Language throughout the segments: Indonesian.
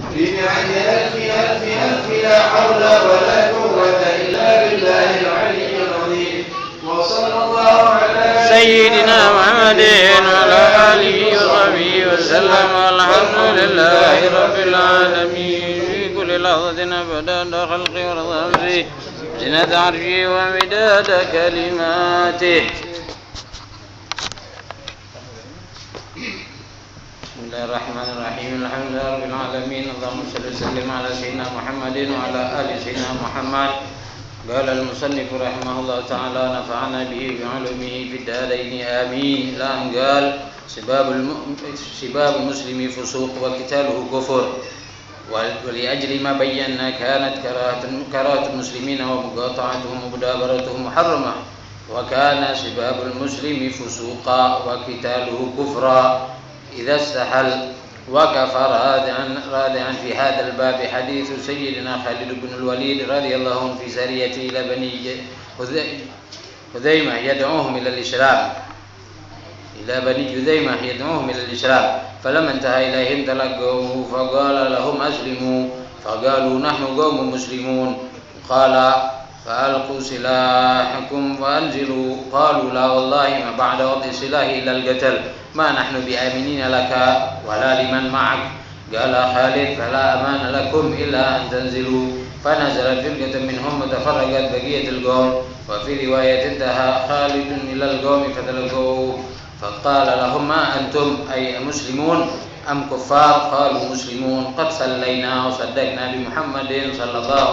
بمعنى ألف لا حول ولا قوة إلا بالله العلي العظيم. وصلى الله على سيدنا محمد وعلى آله وصحبه وسلم والحمد لله رب العالمين. في كل لحظة أبدا خلق ورضا نفسه زنة عرشه ومداد كلماته. بسم الله الرحمن الرحيم. الحمد لله رب العالمين. اللهم صل وسلم على سيدنا محمد وعلى آل سيدنا محمد. قال المصنف رحمه الله تعالى نفعنا به بعلومه في الدارين آمين. لا قال سباب المسلم فسوق وقتاله كفر. ولأجل ما بينا كانت كراهة المسلمين ومقاطعتهم ومدابرتهم محرمة، وكان سباب المسلم فسوقا وقتاله كفرا إذا استحل. وقف رادعا في هذا الباب حديث سيدنا خالد بن الوليد رضي الله عنه في سريته إلى بني جذيمة يدعوهم إلى الإسلام، فلما انتهى إليهم تلقوه فقال لهم أسلموا، فقالوا نحن قوم مسلمون. قال فألقوا سلاحكم وأنزلوا. قالوا لا والله ما بعد وضع السلاح إلا القتل، ما نحن بآمنين لك ولا لمن معك. قال خالد فلا أمان لكم إلا أن تنزلوا. فنزلت فرقة منهم وتفرقت بقية القوم. وفي رواية انتهى خالد إلى القوم فتلقوه فقال لهم ما أنتم أي مسلمون أم كفار؟ قالوا مسلمون. قد صلينا وصدقنا بمحمد صلى الله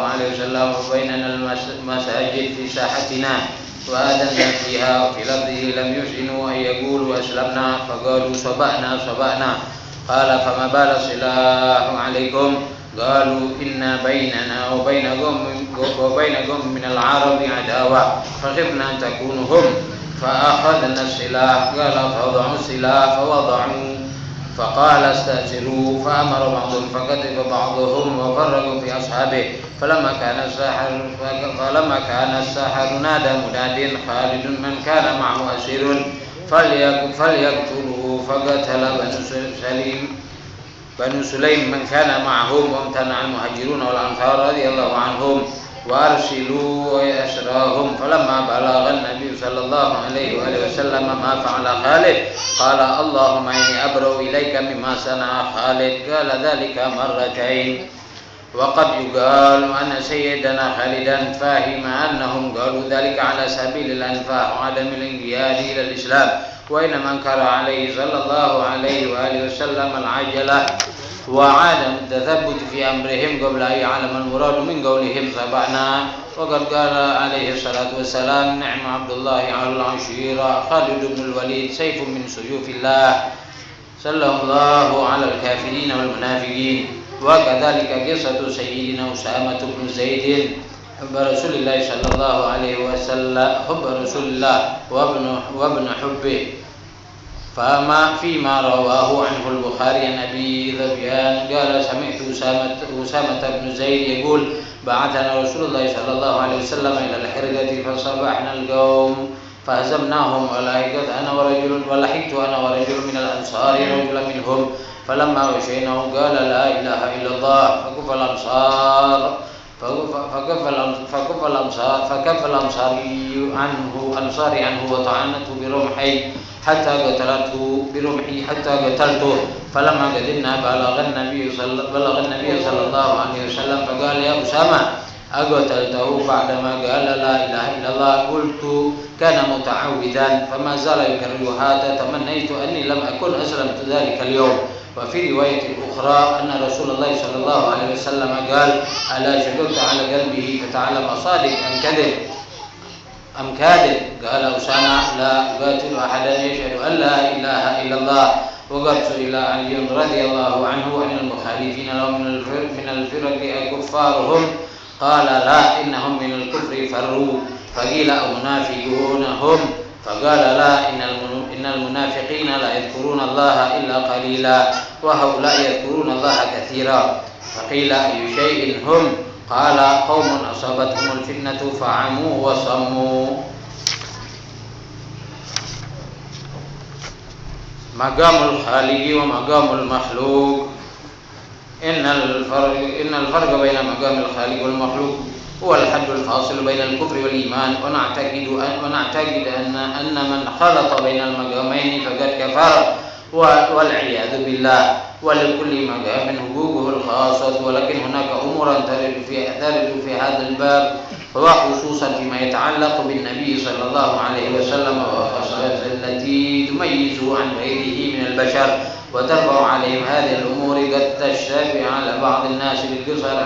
عليه وسلم وبيننا المساجد في ساحتنا وآذنا فيها. وفي لفظه لم يحسنوا أن يقولوا أسلمنا فقالوا صبأنا. قال فما بال السلاح عليكم؟ قالوا إن بيننا وبينكم من العرب عداوة فخفنا أن تكونوا هم فأخذنا السلاح. قال فوضعوا السلاح فوضعوا. فقال استأثروا فأمر بعضهم فكتب بعضهم وفرقوا في أصحابه. فلما كان الساحر نادى مناد خالد من كان معه أسير فليقتله. فقتل بنو سليم من كان معهم، وامتنع المهاجرون والأنصار رضي الله عنهم وأرسلوا أسراهم. فلما بلغ النبي صلى الله عليه وآله وسلم ما فعل خالد قال اللهم إني أبرأ إليك مما صنع خالد. قال ذلك مرتين. وقد يقال أن سيدنا خالدا فهم أنهم قالوا ذلك على سبيل الأنفاق وعدم الانقياد إلى الإسلام، وإنما أنكر عليه صلى الله عليه وآله وسلم العجلة وعدم التثبت في أمرهم قبل أن يعلم المراد من قولهم صبعنا. وقد قال عليه الصلاة والسلام نعم عبد الله على العشيرة خالد بن الوليد سيف من سيوف الله صلى الله على الكافرين والمنافقين. وكذلك قصة سيدنا أسامة بن زيد حب رسول الله صلى الله عليه وسلم، حب رسول الله وابن حبه. فيما رواه عنه البخاري عن أبي ذبيان قال سمعت أسامة بن زيد يقول بعثنا رسول الله صلى الله عليه وسلم إلى الحرقة فصبحنا القوم فهزمناهم ولحقت أنا ورجل من الأنصار رجلا منهم. فلما وشيناه قال لا إله إلا الله فكف الأنصاري عنه وطعنته برمحي حتى قتلته. فلما قدمنا بلغ النبي صلى الله عليه وسلم فقال يا أسامة أقتلته بعدما قال لا إله إلا الله؟ قلت كان متعوذا فما زال يكررها تمنيت أني لم أكن أسلمت ذلك اليوم. وفي رواية أخرى أن رسول الله صلى الله عليه وسلم قال ألا شكرت على قلبه فتعلم صادق أم كاذب؟ قال أسامة لا أقاتل أحدا يشهد أن لا إله إلا الله. وقد سئل علي رضي الله عنه عن المخالفين لهم من الفرق كفارهم قال لا إنهم من الكفر فروا. فقيل أو منافقون هم؟ فقال لا إن المنافقين لا يذكرون الله إلا قليلا وهؤلاء يذكرون الله كثيرا. فقيل أي شيء هم؟ قال قوم أصابتهم الفتنة فعموا وصموا. مقام الخالق ومقام المخلوق. إن الفرق بين مقام الخالق والمخلوق هو الحد الفاصل بين الكفر والإيمان، ونعتقد أن من خلط بين المقامين فقد كفر والعياذ بالله. ولكل مقام حقوقه الخاصة، ولكن هناك أمور ترد في هذا الباب، وخصوصا فيما يتعلق بالنبي صلى الله عليه وسلم وخصائصه التي تميزه عن غيره من البشر وترفع عليهم هذه الأمور قد تشتبه على بعض الناس لقصر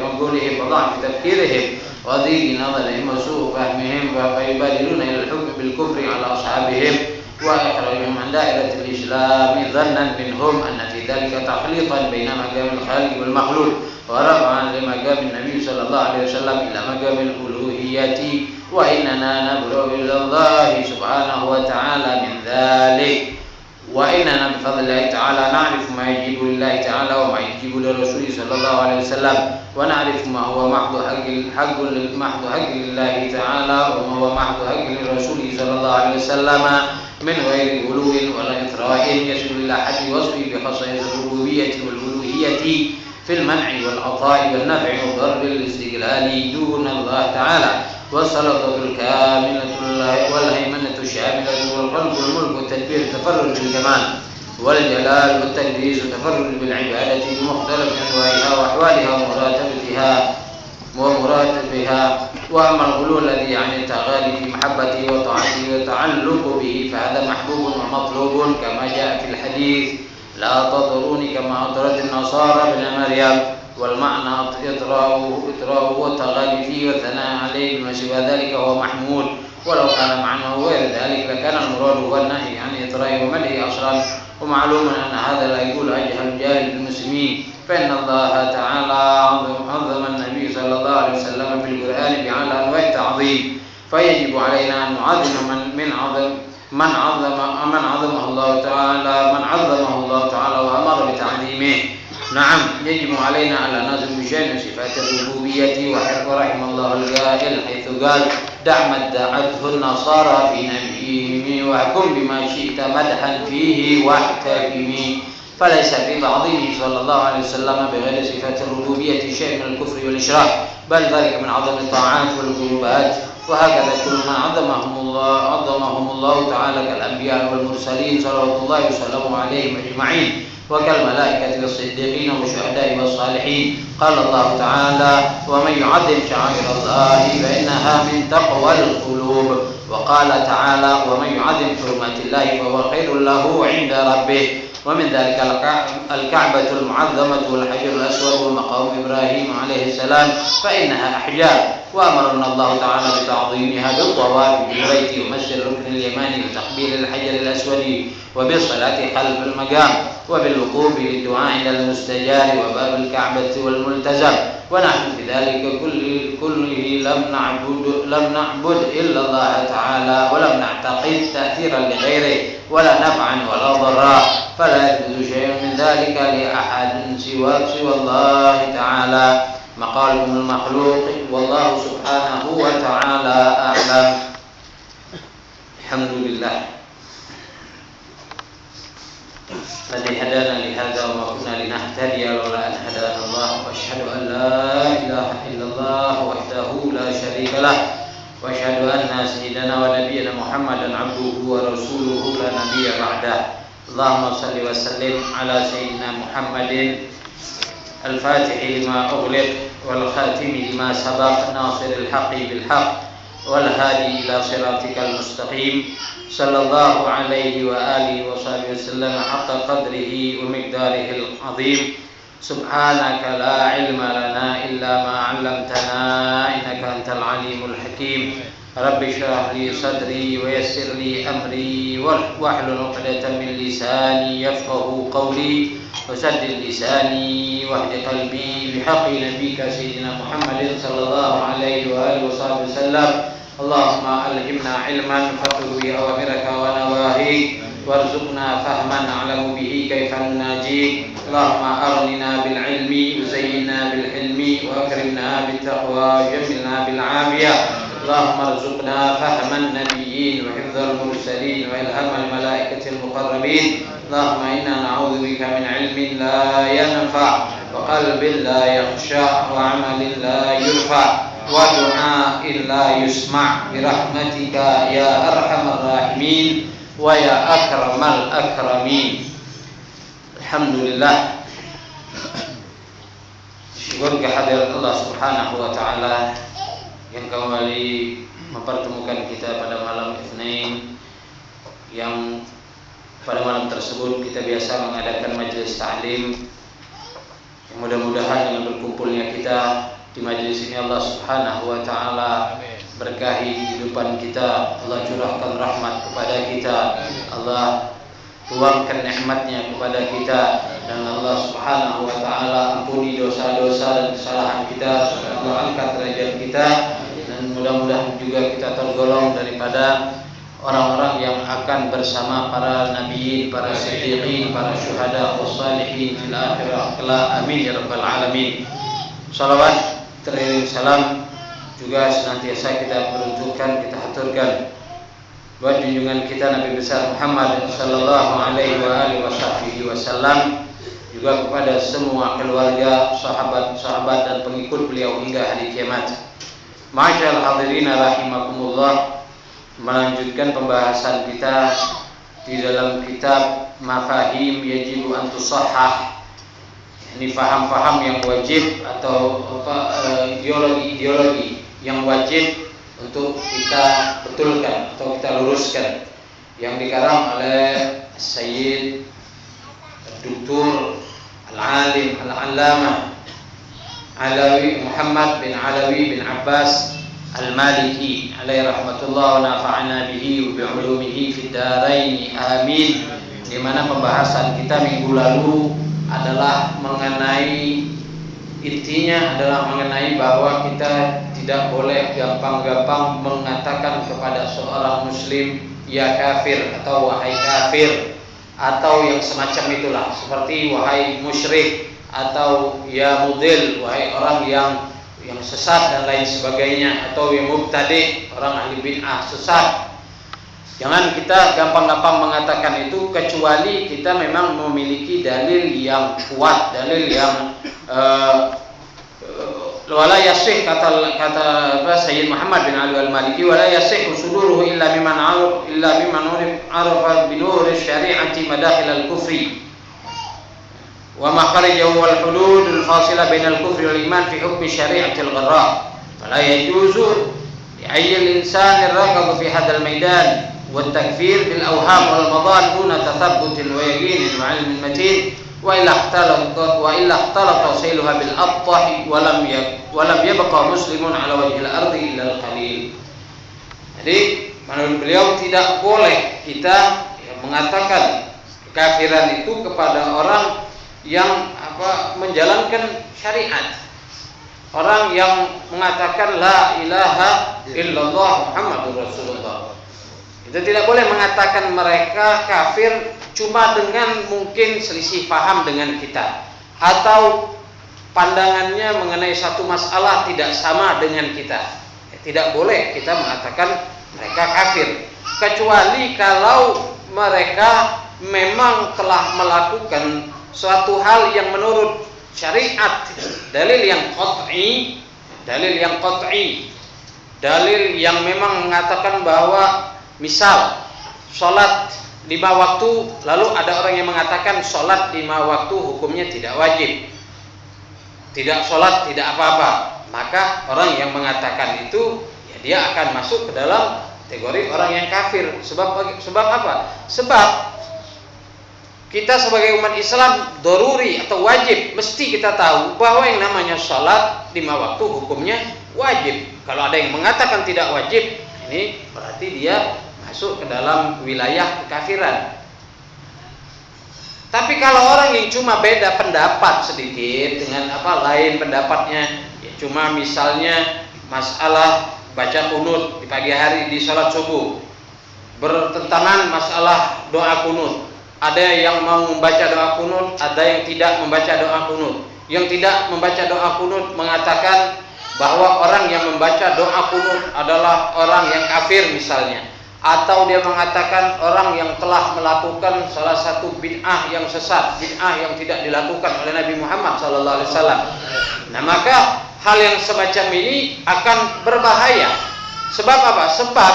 عقولهم وضعف تفكيرهم وضيق نظرهم وسوء فهمهم، فيبادرون إلى الحكم بالكفر على أصحابهم وإخراجهم عن دائرة الإسلام ظنا منهم أن في ذلك تخليطا بين مقام الخالق والمخلوق ورفعا لمقام النبي صلى الله عليه وسلم إلى مقام الألوهية، وإننا نبرأ إلى الله سبحانه وتعالى من ذلك. وإننا بفضل الله تعالى نعرف ما يجب لله تعالى وما يجب لرسوله صلى الله عليه وسلم، ونعرف ما هو محض حق لله تعالى وما هو محض حق لرسوله صلى الله عليه وسلم من غير غلو ولا إثراء يصل إلى حد وصفه بخصائص الربوبية والألوهية في المنع والعطاء والنفع وضرب الاستقلال دون الله تعالى، والسلطة الكاملة والهيمنة الشاملة والخلق والملك والتدبير التفرد بالجمال والجلال والتقديس والتفرد بالعبادة بمختلف أنواعها وأحوالها ومراتبها. وأما الغلو الذي يعني التغالي في محبته وطاعته والتعلق به فهذا محبوب ومطلوب كما جاء في الحديث: لا تطروني كما أطرت النصارى ابن مريم. والمعنى إطراؤه والتغالي فيه والثناء عليه بما سوى ذلك هو محمود، ولو كان معناه غير ذلك لكان المراد هو النهي عن إطراء ومدح أصلا. ومعلوم أن هذا لا يقول أجهل جاهل المسلمين، فإن الله تعالى عظم النبي صلى الله عليه وسلم في القرآن بأعلى أنواع التعظيم، فيجب علينا أن نعظم من عظمه الله تعالى وأمر بتعظيمه. نعم، يجب علينا ألا نزل بشأن صفات الربوبية، ورحم الله القائل حيث قال: دع ما ادعته النصارى في نبيهم واحكم بما شئت مدحا فيه واحتكمي. فليس في تعظيمه صلى الله عليه وسلم بغير صفات الربوبية شيء من الكفر والإشراك، بل ذلك من عظم الطاعات والقربات. وهكذا كل من عظمهم الله تعالى كالأنبياء والمرسلين صلوات الله وسلامه عليهم أجمعين، وكالملائكة والصديقين والشهداء والصالحين. قال الله تعالى: ومن يعظم شعائر الله فإنها من تقوى القلوب. وقال تعالى: ومن يعظم حرمات الله فهو خير له عند ربه. ومن ذلك الكعبة المعظمة والحجر الأسود ومقام إبراهيم عليه السلام، فإنها أحجار، وأمرنا الله تعالى بتعظيمها بالطواف بالبيت ومس الركن اليماني وتقبيل الحجر الأسود وبالصلاة خلف المقام وبالوقوف للدعاء عند المستجار وباب الكعبة والملتزم. ونحن في ذلك كله لم نعبد إلا الله تعالى، ولم نعتقد تأثيرا لغيره ولا نفعا ولا ضرا، فلا يثبت شيء من ذلك لأحد سوى الله تعالى. مقال المخلوق، والله سبحانه وتعالى أعلم. الحمد لله الذي هدانا لهذا وما كنا لنهتدي لولا أن هدانا الله، وأشهد أن لا إله إلا الله وحده لا شريك له، وأشهد أن سيدنا ونبينا محمدا عبده ورسوله لا نبي بعده. اللهم صل وسلم على سيدنا محمد الفاتح لما أغلق والخاتم لما سبق ناصر الحق بالحق والهادي إلى صراطك المستقيم، صلى الله عليه وآله وصحبه وسلم حق قدره ومقداره العظيم. سبحانك لا علم لنا إلا ما علمتنا إنك أنت العليم الحكيم. رب اشرح لي صدري ويسر لي أمري واحلل عقدة من لساني يفقه قولي وسدد لساني واهد قلبي بحق نبيك سيدنا محمد صلى الله عليه وآله وصحبه وسلم. اللهم ألهمنا علما نفقه به أوامرك ونواهيك، وارزقنا فهما نعلم به كيف نناجيك. اللهم أغننا بالعلم وزينا بالحلم وأكرمنا بالتقوى وجملنا بالعافية اللهم ارزقنا فهم النبيين وحفظ المرسلين وإلهام الملائكة المقربين. اللهم إنا نعوذ بك من علم لا ينفع وقلب لا يخشع وعمل لا يرفع ودعاء لا يسمع برحمتك يا أرحم الراحمين ويا أكرم الأكرمين. Alhamdulillah, syukur kehadirat Allah Subhanahu wa taala yang kembali mempertemukan kita pada malam Isnin, yang pada malam tersebut kita biasa mengadakan majelis ta'lim. Mudah-mudahan dengan berkumpulnya kita di majelis ini Allah Subhanahu wa taala berkahi kehidupan kita, Allah curahkan rahmat kepada kita, Allah tuangkan nikmatnya kepada kita, dan Allah Subhanahu wa taala ampuni dosa-dosa dan kesalahan kita, Allah angkat derajat kita, dan mudah-mudahan juga kita tergolong daripada orang-orang yang akan bersama para nabiyin, para siddiqin, para syuhada, wassalihin fil akhirah kelak. Amin ya rabbal alamin. Salawat teriring salam juga senantiasa kita peruntukkan, kita haturkan buat junjungan kita Nabi besar Muhammad sallallahu alaihi wasallam, juga kepada semua keluarga, sahabat-sahabat dan pengikut beliau hingga hari kiamat. Ma'asyiral hadirin rahimakumullah, melanjutkan pembahasan kita di dalam kitab Mafahim Yajibu an Tusahhah. Ini faham-faham yang wajib atau ideologi-ideologi yang wajib untuk kita betulkan atau kita luruskan, yang dikarang oleh Sayyid Dr. Al-Alim Al-Allamah Alawi Muhammad bin Alawi bin Abbas Al-Maliki alaihi rahmatullah wa nafa'ana bihi wa bi'ulumihi fid darain amin. Di mana pembahasan kita minggu lalu adalah mengenai, intinya adalah mengenai bahwa kita tidak boleh gampang-gampang mengatakan kepada seorang muslim ya kafir atau wahai kafir atau yang semacam itulah, seperti wahai musyrik atau ya mudil, wahai orang yang sesat dan lain sebagainya, atau yang mubtadi, orang ahli bid'ah sesat. Jangan kita gampang-gampang mengatakan itu, kecuali kita memang memiliki dalil yang kuat, dalil yang wala yasih, kata Sayyid Muhammad bin Ali al-Maliki, wala yasih suduruhu illa mimman arafa bi nur syari'ati madakhil al-kufri wa makharijahu wal hudud al-fasila bain al-kufri wal iman fi hukm syari'ati al-gharra. Fala yajuzu li ayyi insan ar-raqab fi hadzal maidan wa at-takfir bil awham wal madan duna tathabbut wa yaqin wa 'ilm matin wa illa ikhtalata sailuha bil abtah wa lam yabqa muslimun ala wajhil ardi illa al qalil. Jadi menurut beliau tidak boleh kita mengatakan kekafiran itu kepada orang yang menjalankan syariat, orang yang mengatakan la ilaha illallah Muhammadur Rasulullah. Kita tidak boleh mengatakan mereka kafir cuma dengan mungkin selisih paham dengan kita, atau pandangannya mengenai satu masalah tidak sama dengan kita. Tidak boleh kita mengatakan mereka kafir, kecuali kalau mereka memang telah melakukan suatu hal yang menurut syariat, dalil yang qat'i, dalil yang memang mengatakan bahwa misal sholat 5 waktu, lalu ada orang yang mengatakan sholat 5 waktu hukumnya tidak wajib, tidak sholat tidak apa-apa, maka orang yang mengatakan itu ya dia akan masuk ke dalam kategori orang yang kafir. Sebab apa? Sebab kita sebagai umat Islam doruri atau wajib, mesti kita tahu bahwa yang namanya sholat 5 waktu hukumnya wajib. Kalau ada yang mengatakan tidak wajib, ini berarti dia masuk ke dalam wilayah kekafiran. Tapi kalau orang yang cuma beda pendapat sedikit dengan lain pendapatnya, ya cuma misalnya masalah baca kunut di pagi hari di sholat subuh, bertentangan masalah doa kunut. Ada yang mau membaca doa kunut, ada yang tidak membaca doa kunut. Yang tidak membaca doa kunut mengatakan bahwa orang yang membaca doa kunut adalah orang yang kafir misalnya, atau dia mengatakan orang yang telah melakukan salah satu bid'ah yang sesat, bid'ah yang tidak dilakukan oleh Nabi Muhammad SAW. Nah, maka hal yang semacam ini akan berbahaya. Sebab apa? Sebab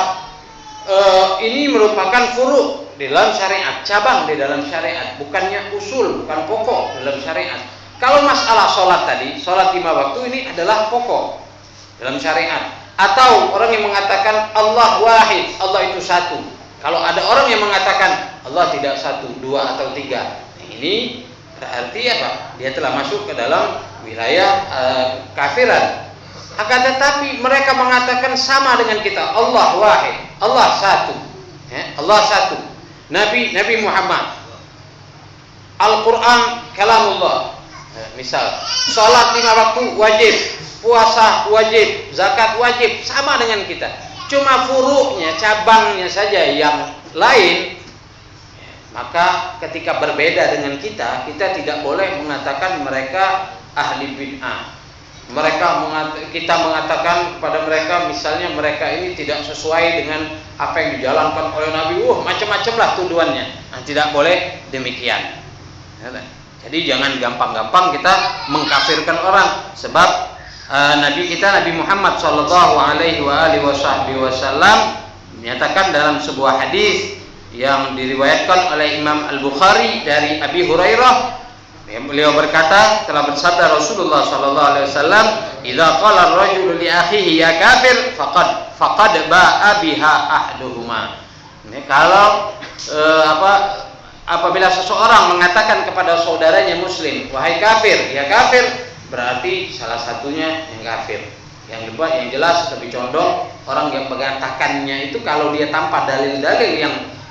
ini merupakan furu' di dalam syariat, cabang di dalam syariat, bukannya usul, bukan pokok dalam syariat. Kalau masalah sholat tadi, sholat 5 waktu ini adalah pokok dalam syariat. Atau orang yang mengatakan Allah wahid, Allah itu satu. Kalau ada orang yang mengatakan Allah tidak satu, 2 atau 3, ini berarti apa? Dia telah masuk ke dalam wilayah kafiran. Akan tetapi mereka mengatakan sama dengan kita, Allah wahid, Allah satu, Allah satu. Nabi Muhammad, Al-Quran kalamullah. Misal, sholat 5 waktu wajib, puasa wajib, zakat wajib, sama dengan kita. Cuma furu'nya, cabangnya saja yang lain. Maka ketika berbeda dengan kita tidak boleh mengatakan mereka ahli bid'ah. Kita mengatakan kepada mereka, misalnya mereka ini tidak sesuai dengan apa yang dijalankan oleh Nabi. Macam-macam lah tuduhannya. Nah, tidak boleh demikian. Jadi jangan gampang-gampang kita mengkafirkan orang. Sebab Nabi Muhammad sallallahu alaihi wasallam menyatakan dalam sebuah hadis yang diriwayatkan oleh Imam Al-Bukhari dari Abi Hurairah, beliau berkata, telah bersabda Rasulullah sallallahu alaihi wasallam, "Idza qala ar-rajulu li akhihi ya kafir faqad ba'a biha ahduhuma." Ini kalau apabila seseorang mengatakan kepada saudaranya muslim, wahai kafir, ya kafir, berarti salah satunya yang kafir. Yang jelas lebih condong orang yang mengatakannya itu kalau dia tanpa dalil-dalil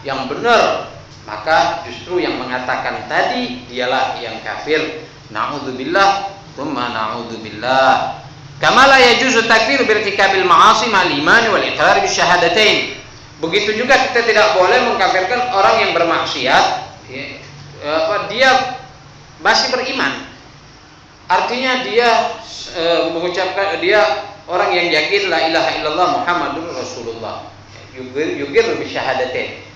yang benar, maka justru yang mengatakan tadi dialah yang kafir. Na'udzubillah, tsumma na'udzubillah. Kama la yajuzu takfir birtikabil ma'asi ma'al iman wal iqrar bisyahadatain. Begitu juga kita tidak boleh mengkafirkan orang yang bermaksiat, dia masih beriman. Artinya dia mengucapkan, dia orang yang yakin la ilaha illallah Muhammadur Rasulullah, yugir bisyahadatain.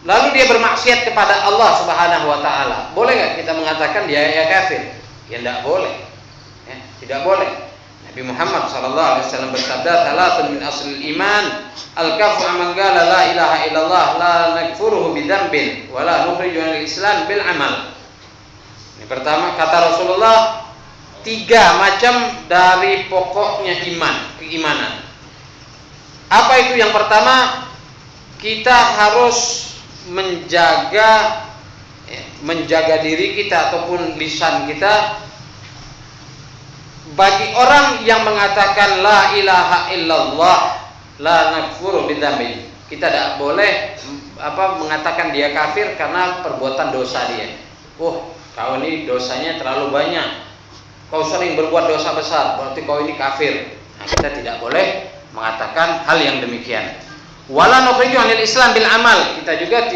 Lalu dia bermaksiat kepada Allah Subhanahu wa taala. Boleh enggak kita mengatakan dia ya kafir? Ya tidak boleh. Tidak boleh. Nabi Muhammad sallallahu alaihi wasallam bersabda, "Salatun min aslil iman, al-kafu amman qala la ilaha illallah la nakfuruhu bidzambin wa la nukhriju minal islam bil amal." Ini pertama, kata Rasulullah, 3 macam dari pokoknya keimanan. Apa itu? Yang pertama, kita harus menjaga diri kita ataupun lisan kita bagi orang yang mengatakan la ilaha illallah la nakfuru bidzambin. Kita tidak boleh mengatakan dia kafir karena perbuatan dosa dia. Kau ini dosanya terlalu banyak, kau sering berbuat dosa besar, berarti kau ini kafir. Nah, kita tidak boleh mengatakan hal yang demikian. Wala nukhriju anil Islam bil amal. Kita juga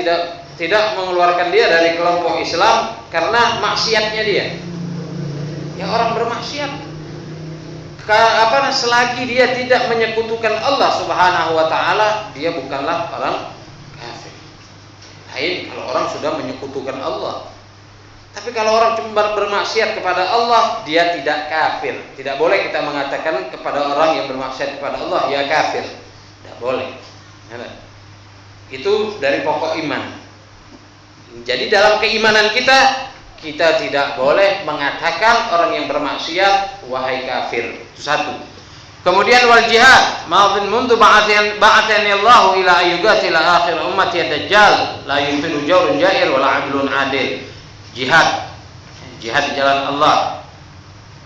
tidak mengeluarkan dia dari kelompok Islam karena maksiatnya dia. Ya, orang bermaksiat, selagi dia tidak menyekutukan Allah Subhanahu wa taala, dia bukanlah orang kafir. Lain kalau orang sudah menyekutukan Allah. Tapi kalau orang cuma bermaksiat kepada Allah, dia tidak kafir. Tidak boleh kita mengatakan kepada orang yang bermaksiat kepada Allah, ya kafir. Tidak boleh. Itu dari pokok iman. Jadi dalam keimanan kita tidak boleh mengatakan orang yang bermaksiat wahai kafir. Itu satu. Kemudian wal jihad, ma'adhin mundu ba'athani Allah ila ayyugati ila akhir ummati ad-dajjal la yumkinu jawrun jair wala 'adlun adil. Jihad di jalan Allah.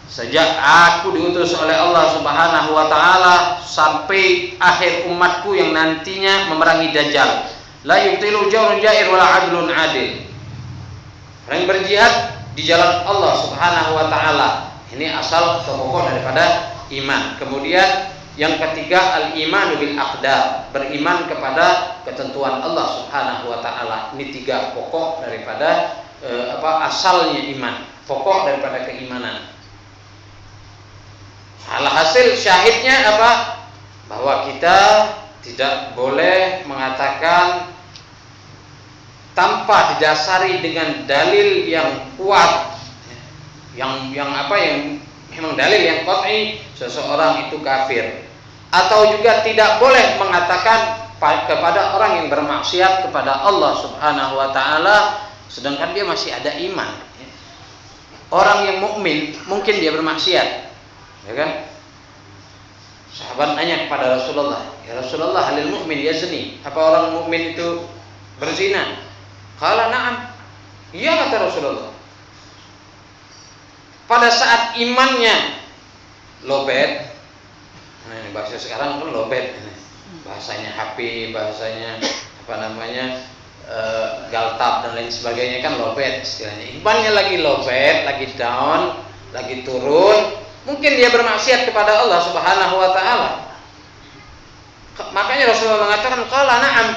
Sejak aku diutus oleh Allah Subhanahu wa taala sampai akhir umatku yang nantinya memerangi Dajjal. La yubtilu jawrun jair wala 'adlun adil. Orang yang berjihad di jalan Allah Subhanahu wa taala. Ini asal atau pokok daripada iman. Kemudian yang ketiga, al-imanu bil aqdar, beriman kepada ketentuan Allah Subhanahu wa taala. Ini 3 pokok daripada asalnya iman, pokok daripada keimanan. Alhasil syahidnya apa? Bahwa kita tidak boleh mengatakan tanpa didasari dengan dalil yang kuat, yang memang dalil yang qat'i seseorang itu kafir. Atau juga tidak boleh mengatakan kepada orang yang bermaksiat kepada Allah Subhanahu wa taala sedangkan dia masih ada iman. Orang yang mukmin mungkin dia bermaksiat, ya kan? Sahabat nanya kepada Rasulullah, "Ya Rasulullah, halil mu'min yazni?" Apa orang mukmin itu berzina? Qala na'am. Iya, kata Rasulullah. Pada saat imannya lobet, nah ini bahasa sekarang kan lobet, bahasanya HP, bahasanya galtab dan lain sebagainya kan lobet istilahnya. Imannya lagi lobet, lagi down, lagi turun, mungkin dia bermaksiat kepada Allah Subhanahu wa taala. Makanya Rasulullah mengatakan qala na'am.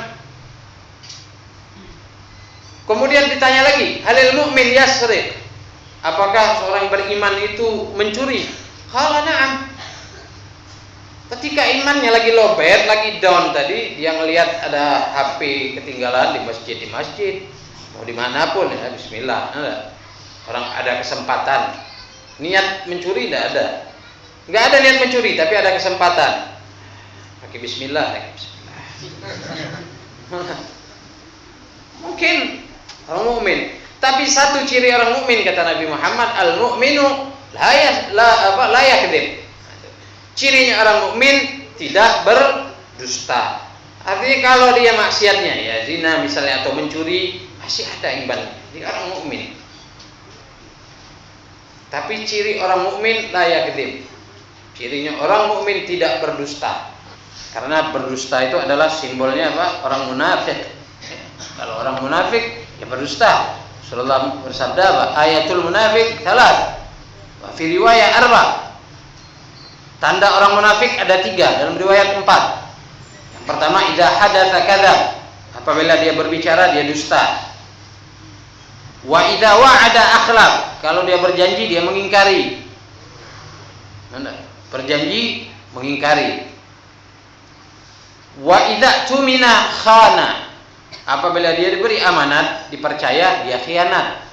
Kemudian ditanya lagi, halil mu'min yasriq? Apakah seorang beriman itu mencuri? Qala na'am. Ketika imannya lagi lobet, lagi down tadi, dia ngelihat ada HP ketinggalan di masjid, mau dimanapun ya, bismillah. Orang ada kesempatan, niat mencuri tidak ada, nggak ada niat mencuri, tapi ada kesempatan, pakai bismillah. Mungkin orang mukmin, tapi satu ciri orang mukmin kata Nabi Muhammad, al mukminu la yakdzib. Cirinya orang mukmin tidak berdusta. Artinya kalau dia maksiatnya ya zina misalnya atau mencuri masih ada imannya. Dia orang mukmin. Tapi ciri orang mukmin la yakdzib. Cirinya orang mukmin tidak berdusta. Karena berdusta itu adalah simbolnya apa? Orang munafik. Kalau orang munafik ya berdusta. Rasulullah bersabda apa? Ayatul munafik salat. Wa fi riwayat arba. Tanda orang munafik ada 3, dalam riwayat 4. Yang pertama, idza hadatsa kadzab. Apabila dia berbicara dia dusta. Wa idza wa'ada akhlaf. Kalau dia berjanji dia mengingkari. Berjanji mengingkari. Wa idza tumina khana. Apabila dia diberi amanat, dipercaya, dia khianat.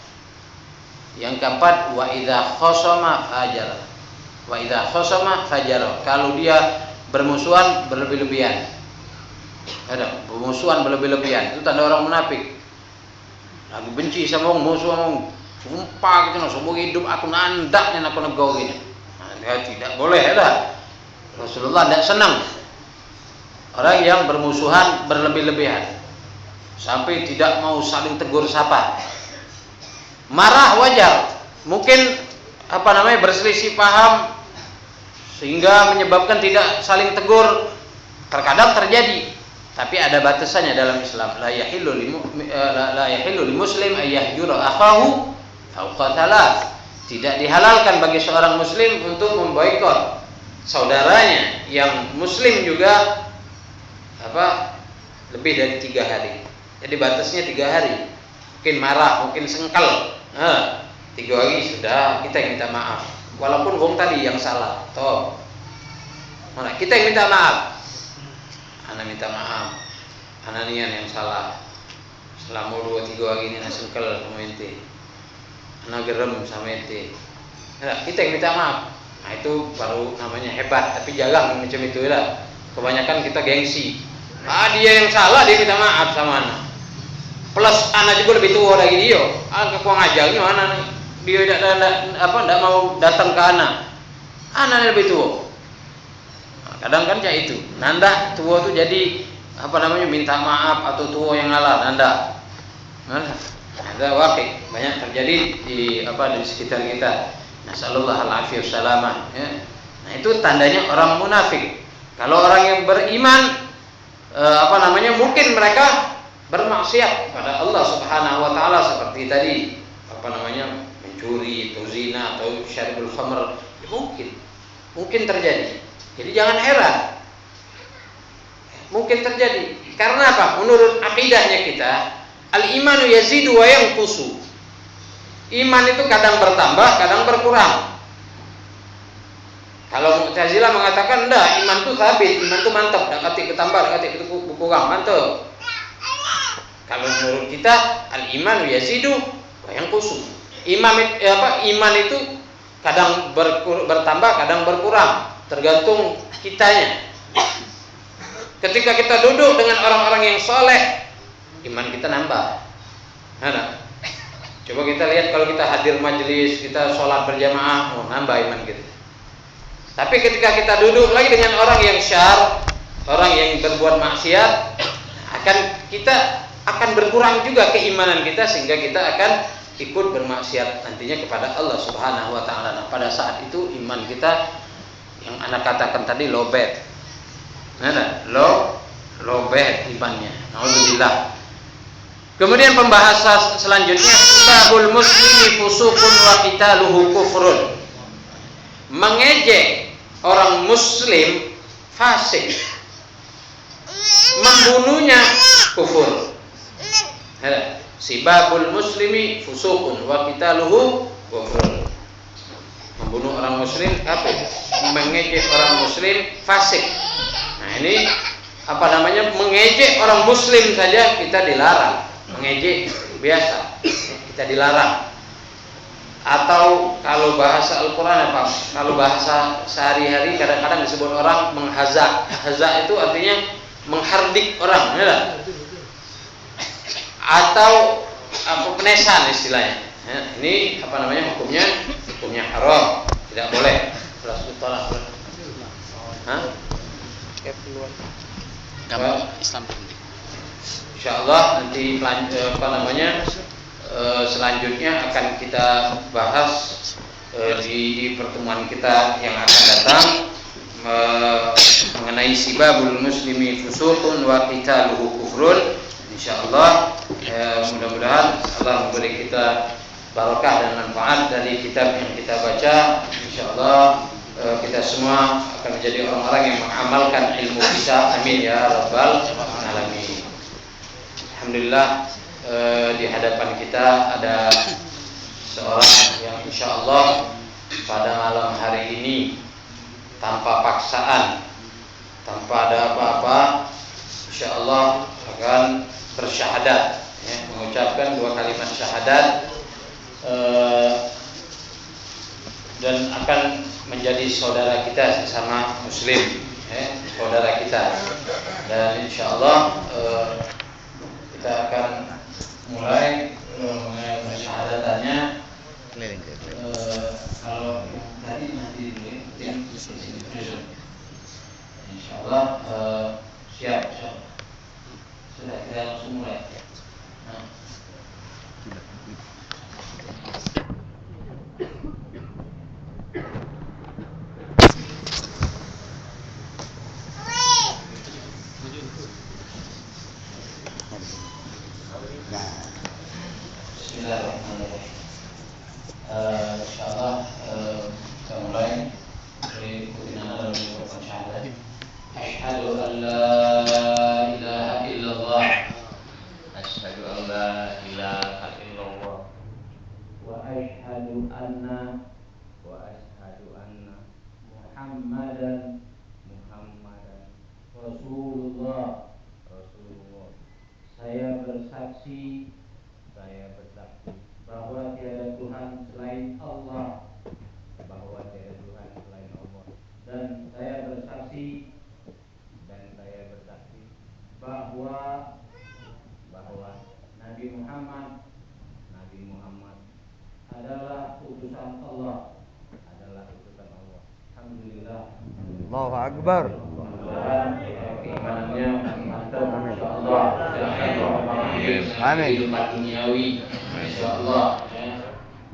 Yang keempat, wa idza khasama fajara. Wa idza khasama fajara. Kalau dia bermusuhan berlebih-lebihan. Ada bermusuhan berlebih-lebihan. Itu tanda orang munafik. Lagi benci sama musuh sama sumpah gitu, semua hidup aku nandaknya aku nego gini. Nah, tidak boleh ada. Rasulullah tidak senang orang yang bermusuhan berlebih-lebihan. Sampai tidak mau saling tegur sapa. Marah wajar. Mungkin berselisih paham sehingga menyebabkan tidak saling tegur, terkadang terjadi, tapi ada batasannya dalam Islam. La yahillu li muslim ay yahjura akhahu fawqa thalath. Tidak dihalalkan bagi seorang muslim untuk memboikot saudaranya yang muslim juga lebih dari 3 hari. Jadi batasnya 3 hari. Mungkin marah, mungkin sengkel. 3 hari sudah kita yang minta maaf. Walaupun wong tadi yang salah, toh. Mana kita yang minta maaf. Ana minta maaf. Ana nian yang salah. Selama 2-3 hari ini ana sengkel sama ente. Ana gerem sama ente. Nah, kita yang minta maaf. Nah, itu baru namanya hebat, tapi jarang macam itu lah. Kebanyakan kita gengsi. Dia yang salah, dia minta maaf sama ana. Plus ana juga lebih tua dari dia. Kurang ajarnya mana nih? Dia tidak mau datang ke ana lebih tua. Nah, kadang kan kayak itu. Nanda tua tuh jadi minta maaf atau tua yang ngalah. Nanda. Ada wakil banyak terjadi di sekitar kita. Nasallallahu alaihi wasallam. Ya. Nah itu tandanya orang munafik. Kalau orang yang beriman, mungkin mereka bermaksiat pada Allah Subhanahu wa taala seperti tadi mencuri atau zina atau syaribul khamr, ya mungkin terjadi. Jadi jangan heran, mungkin terjadi. Karena apa? Menurut akidahnya kita, al-imanu yazidu wa yanqusu. Iman itu kadang bertambah, kadang berkurang. Kalau Mu'tazilah mengatakan enggak, iman itu sabit, iman itu mantap, dak katik bertambah, dak katik berkurang, mantap. Kalau menurut kita al-iman yazidu wa yanqusu. Iman itu kadang bertambah, kadang berkurang, tergantung kitanya. Ketika kita duduk dengan orang-orang yang soleh, iman kita nambah. Nah, coba kita lihat kalau kita hadir majelis, kita sholat berjamaah, nambah iman kita. Tapi ketika kita duduk lagi dengan orang yang syar, orang yang berbuat maksiat, kita akan berkurang juga keimanan kita sehingga kita akan ikut bermaksiat nantinya kepada Allah Subhanahu wa taala. Nah, pada saat itu iman kita yang anak katakan tadi lobet. Lobet imannya. Alhamdulillah. Kemudian pembahasan selanjutnya babul muslimi fusuqun wa qitaluhu kufrun. Mengejek orang muslim fasik, membunuhnya kufur. Sibabul muslimi fusuqun wa qitaluhu kufrun. Membunuh orang muslim kafir, mengejek orang muslim fasik. Nah, ini mengejek orang muslim saja kita dilarang. Mengejek biasa kita dilarang. Atau kalau bahasa Al-Quran kalau bahasa sehari-hari kadang-kadang disebut orang menghazak. Hazak itu artinya menghardik orang, ya. Atau penesan istilahnya. Ya, ini hukumnya haram, tidak boleh. Islam penting. Insyaallah nanti selanjutnya akan kita bahas di pertemuan kita yang akan datang mengenai sibabul muslimi fusuqun wa qitaluhu kufrun. Insyaallah mudah-mudahan Allah memberi kita barakah dan manfaat dari kitab yang kita baca. Insyaallah kita semua akan menjadi orang-orang yang mengamalkan ilmu kita. Amin ya rabbal alamin. Alhamdulillah, di hadapan kita ada seorang yang insyaallah pada malam hari ini tanpa paksaan, tanpa ada apa-apa, insyaallah akan bersyahadat, ya, mengucapkan 2 kalimat syahadat, dan akan menjadi saudara kita sesama muslim, ya, saudara kita. Dan insyaallah kita akan mulai syahadatannya. Kalau tadi nanti dulu insyaallah siap. Sudah, kita langsung mulai. Bismillahirrahmanirrahim. Insyaallah kita mulai dari kutipan dalam mengucapkan syahadat. Asyhadu an la ilaha illallah. Asyhadu an la ilaha illallah. Wa asyhadu anna Muhammadan Rasulullah. Saya bersaksi bahwa tiada Tuhan selain Allah, dan saya bersaksi bahwa Nabi Muhammad adalah utusan Allah. Alhamdulillah. Allahu Akbar. Keimanannya mantap, insyaallah. Amin. Ilmu duniawi, insyaallah.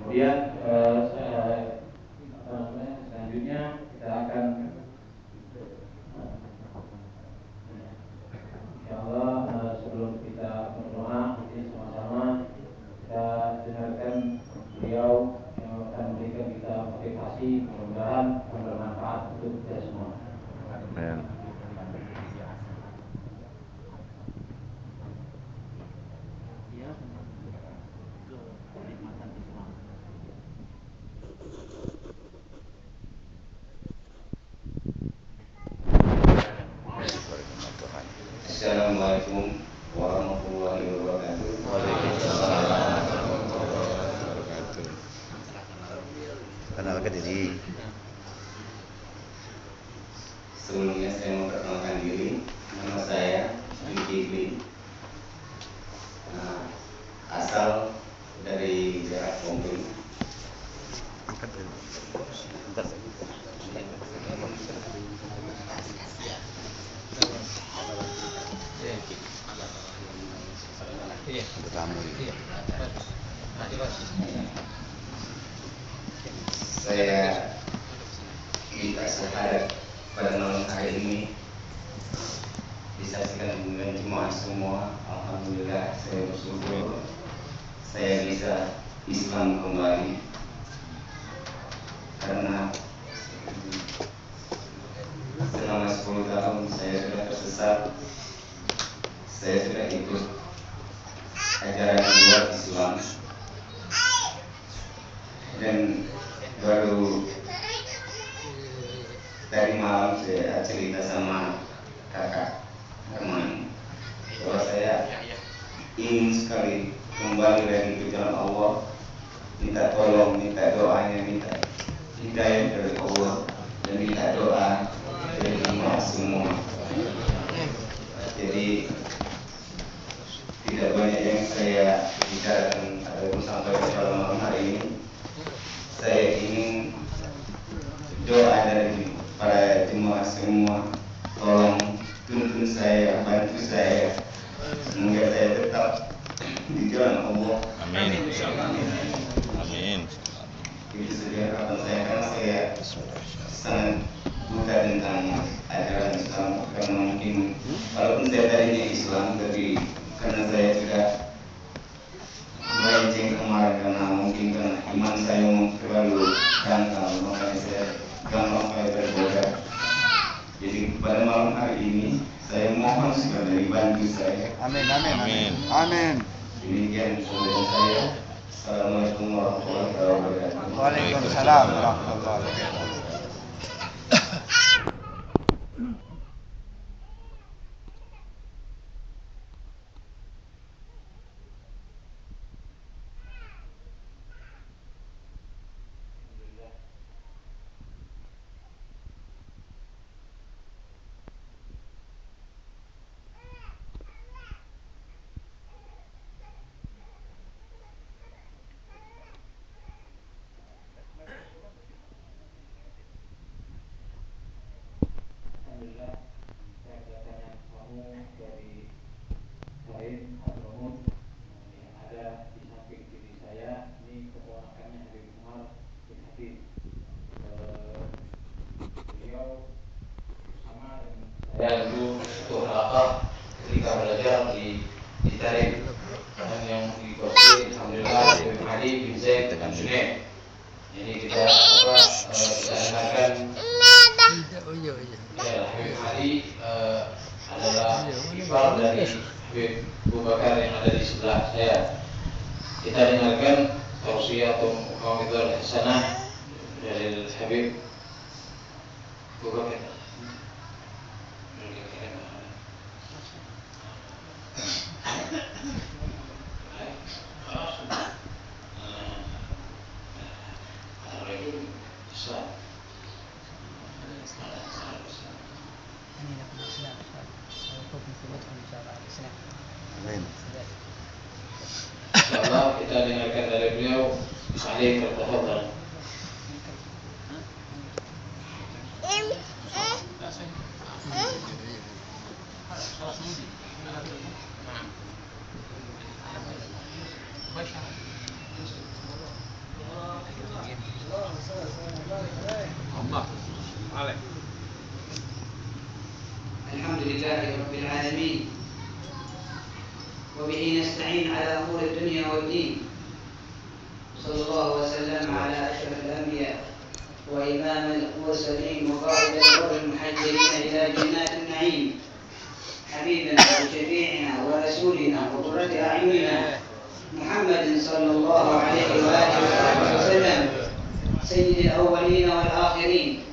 Kemudian selanjutnya kita akan insyaallah sebelum kita berdoa sama-sama kita dengarkan beliau yang akan memberikan kita motivasi, mudah-mudahan bermanfaat untuk kita semua. Amin. Baik. Sebelumnya saya memperkenalkan diri. Nama saya Zulkifli. Asal dari daerah Pompei. Ada tamu. Saya minta syahadat pada malam hari ini disaksikan dengan jemaah semua. Alhamdulillah saya bersyukur saya bisa Islam kembali, karena selama 10 tahun saya sudah tersesat. Saya sudah ikut ajaran luar Islam, dan baru tadi malam saya cerita sama kakak teman bahwa saya ingin sekali kembali lagi ke jalan Allah, minta tolong, minta doanya, minta hidayah dari Allah, dan minta doa dari jemaah semua. Jadi tidak banyak yang saya bicarakan ataupun sampaikan pada malam hari ini. Saya ingin doa dari para jemaah semua, tolong tuntun saya, bantu saya, semoga saya tetap di jalan Allah. Amin. Amin. Itu saja harapan saya, karena saya sangat buta tentang ajaran Islam, karena mungkin walaupun saya tadinya Islam, tapi karena saya sudah melenceng kemarin, karena mungkin karena iman saya terlalu dangkal, makanya saya gampang saya tergoda. Jadi pada malam hari ini saya mohon sekali bantu saya. Amin. Amin. Demikian sambutan saya. Assalamualaikum warahmatullahi wabarakatuh. Waalaikumsalam warahmatullahi wabarakatuh. Alhamdulillah, saya kedatangan tamu dari Said Abdurrahman yang ada di samping kiri saya. Ini keponakannya Habib Umar bin Habib. Beliau sama dengan saya dulu untuk halaqah ketika belajar di Tarim, dan yang diikuti alhamdulillah Habib Ali bin Zaid bin Junaid. Jadi kita dengarkan. Ya, Habib Ali adalah ipar dari Habib Abu Bakar yang ada di sebelah saya. Kita dengarkan tausiyatul Muhammadul Hasanah dari Habib Abu Bakar. Amin. Insyaallah kita dengarkan dari beliau. Salim bertafadhal. Alhamdulillahi Rabbil Alamin, وبه نستعين على أمور الدنيا والدين. صلى الله وسلم على أشرف الأنبياء وإمام المرسلين وقائد الغر المحجلين إلى جنات النعيم، حبيبنا وشفيعنا ورسولنا وقرة أعيننا محمد صلى الله عليه وآله وسلم، سيد الأولين والآخرين،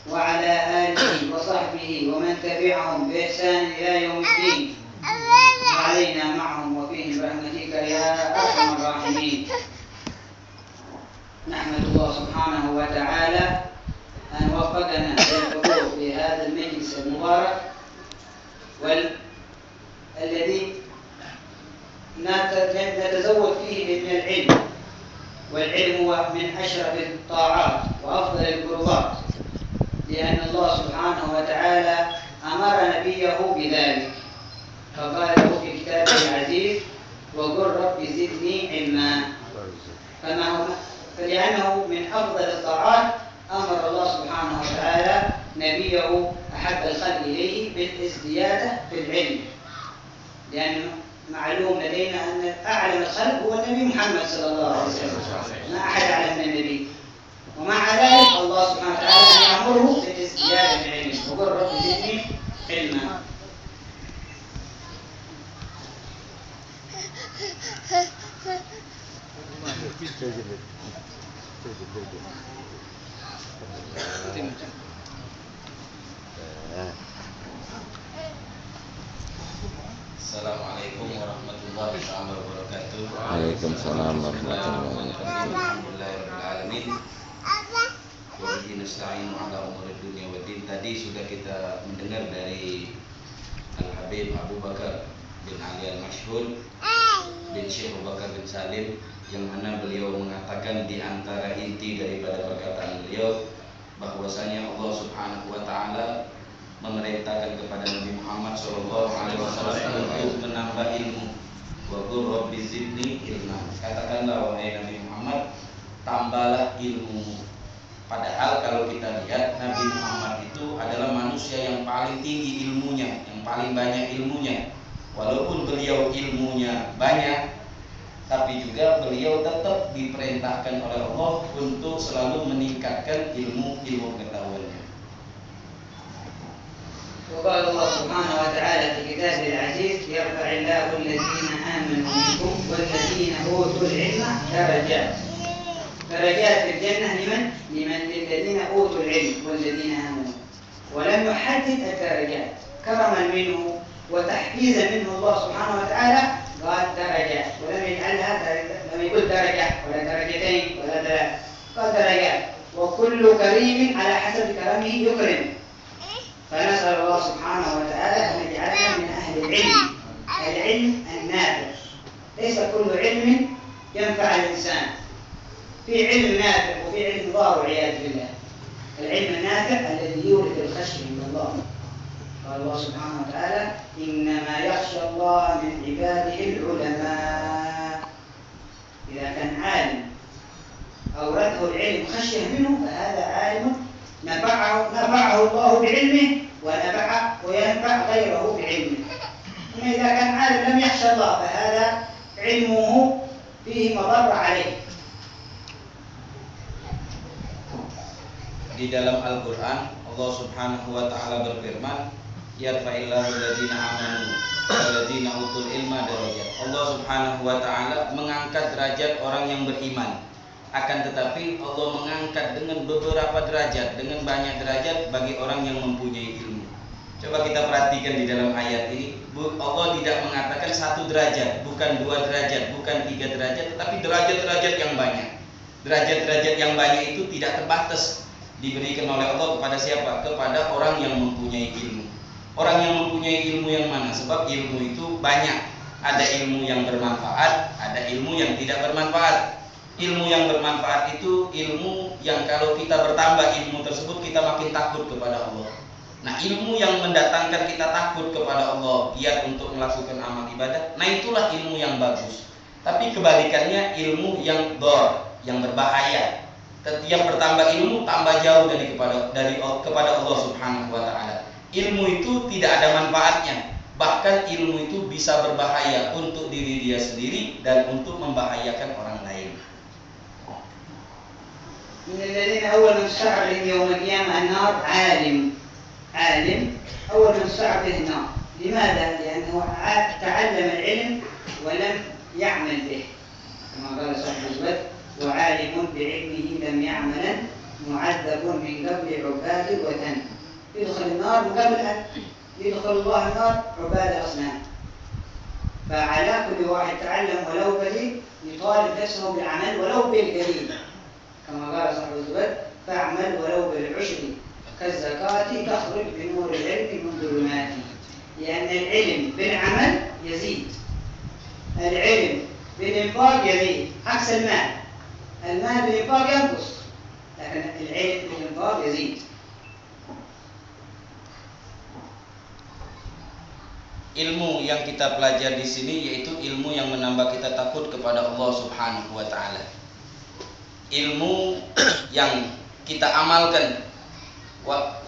وعلى آله وصحبه ومن تبعهم بإحسان إلى يوم الدين، وعلينا معهم وفيهم برحمتك يا أرحم الراحمين. نحمد الله سبحانه وتعالى أن وفقنا للحضور في هذا المجلس المبارك والذي نتزود فيه من العلم، والعلم هو من أشرف الطاعات وأفضل القربات، لأن الله سبحانه وتعالى أمر نبيه بذلك فقال له في كتابه العزيز وقل رب زدني علما. فلأنه من أفضل الطاعات أمر الله سبحانه وتعالى نبيه أحب الخلق إليه بالازديادة في العلم، لأن معلوم لدينا أن أعلم الخلق هو النبي محمد صلى الله عليه وسلم، ما أحد أعلم من النبي، ومع ذلك الله سبحانه وتعالى يأمره بالازديادة في العلم وقل رب زدني علما. Assalamualaikum warahmatullahi wabarakatuh. Waalaikumsalam warahmatullahi wabarakatuh. Alhamdulillahirrahmanirrahim. Wa bihi nasta'inu ala umuri dunya waddin. Tadi sudah kita mendengar dari Al-Habib Abu Bakar bin Ali Al-Mashhur bin Syekh Abu Bakar bin Salim, yang mana beliau mengatakan di antara inti daripada perkataan beliau bahwasanya Allah Subhanahu wa taala memerintahkan kepada Nabi Muhammad sallallahu alaihi wasallam untuk menambah ilmu. Wa qul rabbi zidni ilma. Katakanlah wahai Nabi Muhammad, tambahlah ilmumu. Padahal kalau kita lihat Nabi Muhammad itu adalah manusia yang paling tinggi ilmunya, yang paling banyak ilmunya. Walaupun beliau ilmunya banyak, tapi juga beliau tetap diperintahkan oleh Allah untuk selalu meningkatkan ilmu pengetahuannya. وقال الله سبحانه وتعالى في كتابه العزيز يرفع الله الذين آمنوا منكم والذين أوتوا العلم درجات. درجات في الجنة للذين أوتوا العلم والذين آمنوا، ولم يحدد الدرجات كرما منه وتحفيزا منه الله سبحانه وتعالى، قال درجات ولم يجعلها لم يقل درجة ولا درجتين ولا ثلاث، قال درجات، وكل كريم على حسب كرمه يكرم. فنسأل الله سبحانه وتعالى أن يجعلنا من أهل العلم، العلم النافع، ليس كل علم ينفع الإنسان، في علم نافع وفي علم ضار والعياذ بالله. العلم النافع الذي يورث الخشية من الله. قال الله سبحانه وتعالى إنما يخشى الله من عباده العلماء. إذا كان عالم أورثه العلم خشية منه فهذا عالم نفعه الله بعلمه وينفع غيره بعلمه. أما إذا كان عالم لم يخشى الله فهذا علمه فيه مضرة عليه. Di dalam Al-Quran Allah Subhanahu wa taala berfirman, yarfa'illahu alladziina amanu walladziina utul ilma darajat. Allah Subhanahu wa taala mengangkat derajat orang yang beriman. Akan tetapi Allah mengangkat dengan beberapa derajat, dengan banyak derajat bagi orang yang mempunyai ilmu. Coba kita perhatikan di dalam ayat ini, Allah tidak mengatakan 1 derajat, bukan 2 derajat, bukan 3 derajat, tetapi derajat-derajat yang banyak. Derajat-derajat yang banyak itu tidak terbatas, diberikan oleh Allah kepada siapa? Kepada orang yang mempunyai ilmu. Orang yang mempunyai ilmu yang mana? Sebab ilmu itu banyak. Ada ilmu yang bermanfaat, ada ilmu yang tidak bermanfaat. Ilmu yang bermanfaat itu ilmu yang kalau kita bertambah ilmu tersebut kita makin takut kepada Allah. Nah, ilmu yang mendatangkan kita takut kepada Allah, giat untuk melakukan amal ibadah, nah itulah ilmu yang bagus. Tapi kebalikannya ilmu yang dhar, yang berbahaya. Setiap bertambah ilmu tambah jauh kepada Allah Subhanahu wa taala. Ilmu itu tidak ada manfaatnya. Bahkan ilmu itu bisa berbahaya untuk diri dia sendiri dan untuk membahayakan orang lain. من الذين أول من تشرع بهم يوم القيامة النار عالم أول من تشرع به النار. لماذا؟ لأنه تعلم العلم ولم يعمل به، كما قال صاحب الزبد وعالم بعلمه لم يعمل معذب من قبل عباد الوثن. يدخل النار من قبل أن يدخل الله النار عباد الأصنام. فعلى كل واحد تعلم ولو قليل يطالب نفسه بالعمل ولو بالقليل. كما قال صاحب الزبد فاعمل ولو بالعشر كالزكاة تخرج بنور العلم من ظلماته. لأن العلم بالعمل يزيد، العلم بالإنفاق يزيد، عكس المال. المال بالإنفاق ينقص، لكن العلم بالإنفاق يزيد. Ilmu yang kita pelajari di sini yaitu ilmu yang menambah kita takut kepada Allah Subhanahu wa taala. Ilmu yang kita amalkan,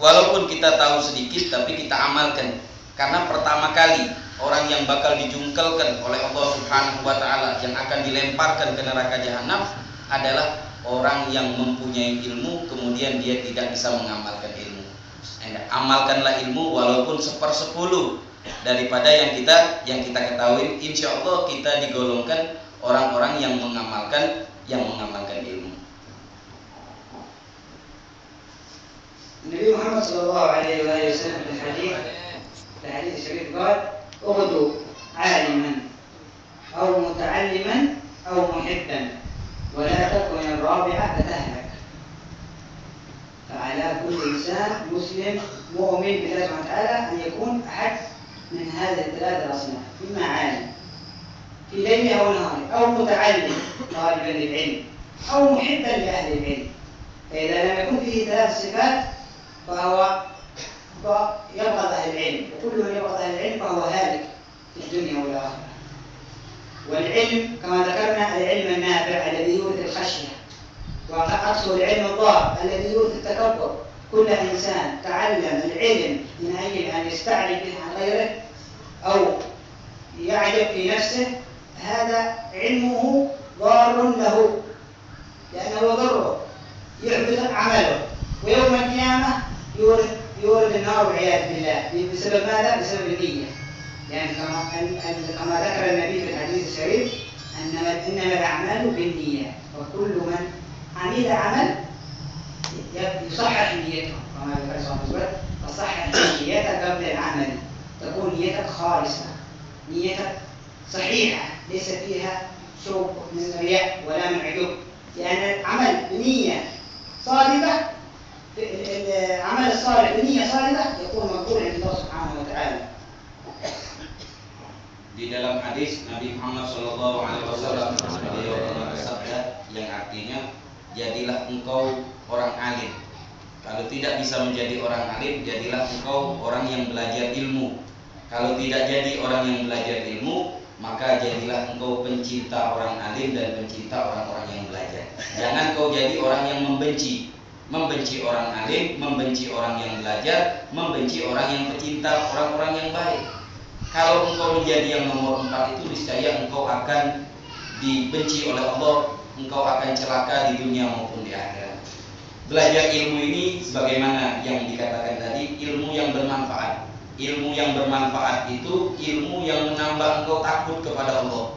walaupun kita tahu sedikit tapi kita amalkan. Karena pertama kali orang yang bakal dijungkelkan oleh Allah Subhanahu wa taala, yang akan dilemparkan ke neraka jahanam adalah orang yang mempunyai ilmu kemudian dia tidak bisa mengamalkan ilmu. Amalkanlah ilmu walaupun 1/10 daripada yang kita ketahui. Insya Allah kita digolongkan orang-orang yang mengamalkan ilmu. Nabi Muhammad sallallahu alaihi wasallam في الحديث الشريف قال: اغدو عالما أو متعلما أو محبا ولا تكن الرابعة فتهلك. فعلى كل إنسان مسلم مؤمن بالله سبحانه وتعالى أن يكون أحد من هذه الثلاثة الأصناف، إما عالم في ليله أو نهاره، أو متعلم طالبا للعلم، أو محبا لأهل العلم. فإذا لم يكن فيه 3 صفات فهو يبغض أهل العلم، وكل من يبغض أهل العلم فهو هالك في الدنيا والآخرة. والعلم كما ذكرنا العلم النافع الذي يورث الخشية، وعكسه العلم الضار الذي يورث التكبر. كل إنسان تعلم العلم من أجل أن يستعلي به عن غيره أو يعجب في نفسه، هذا علمه ضار له، لأنه يضره، يحبط عمله، ويوم القيامة يورد النار والعياذ بالله. بسبب ماذا؟ بسبب النية. يعني كما ذكر النبي في الحديث الشريف إنما الأعمال بالنية، وكل من عمل عمل يصحح نيته، كما ذكر صاحب الزبد فصحح نيتك قبل العمل، تكون نيتك خالصة، نيتك صحيحة ليس فيها شوق من رياء ولا من عجب. لأن العمل بنية صادقة، العمل الصالح بنية صادقة يكون مقبول عند الله سبحانه وتعالى. Di dalam hadis Nabi Muhammad SAW beliau pernah bersabda yang artinya, jadilah engkau orang alim. Kalau tidak bisa menjadi orang alim, jadilah engkau orang yang belajar ilmu. Kalau tidak jadi orang yang belajar ilmu, maka jadilah engkau pencinta orang alim dan pencinta orang-orang yang belajar. Jangan kau jadi orang yang membenci orang alim, membenci orang yang belajar, membenci orang yang pecinta orang-orang yang baik. Kalau engkau menjadi yang nomor 4 itu, niscaya engkau akan dibenci oleh Allah, engkau akan celaka di dunia maupun di akhirat. Belajar ilmu ini sebagaimana yang dikatakan tadi, ilmu yang bermanfaat. Ilmu yang bermanfaat itu ilmu yang menambah engkau takut kepada Allah.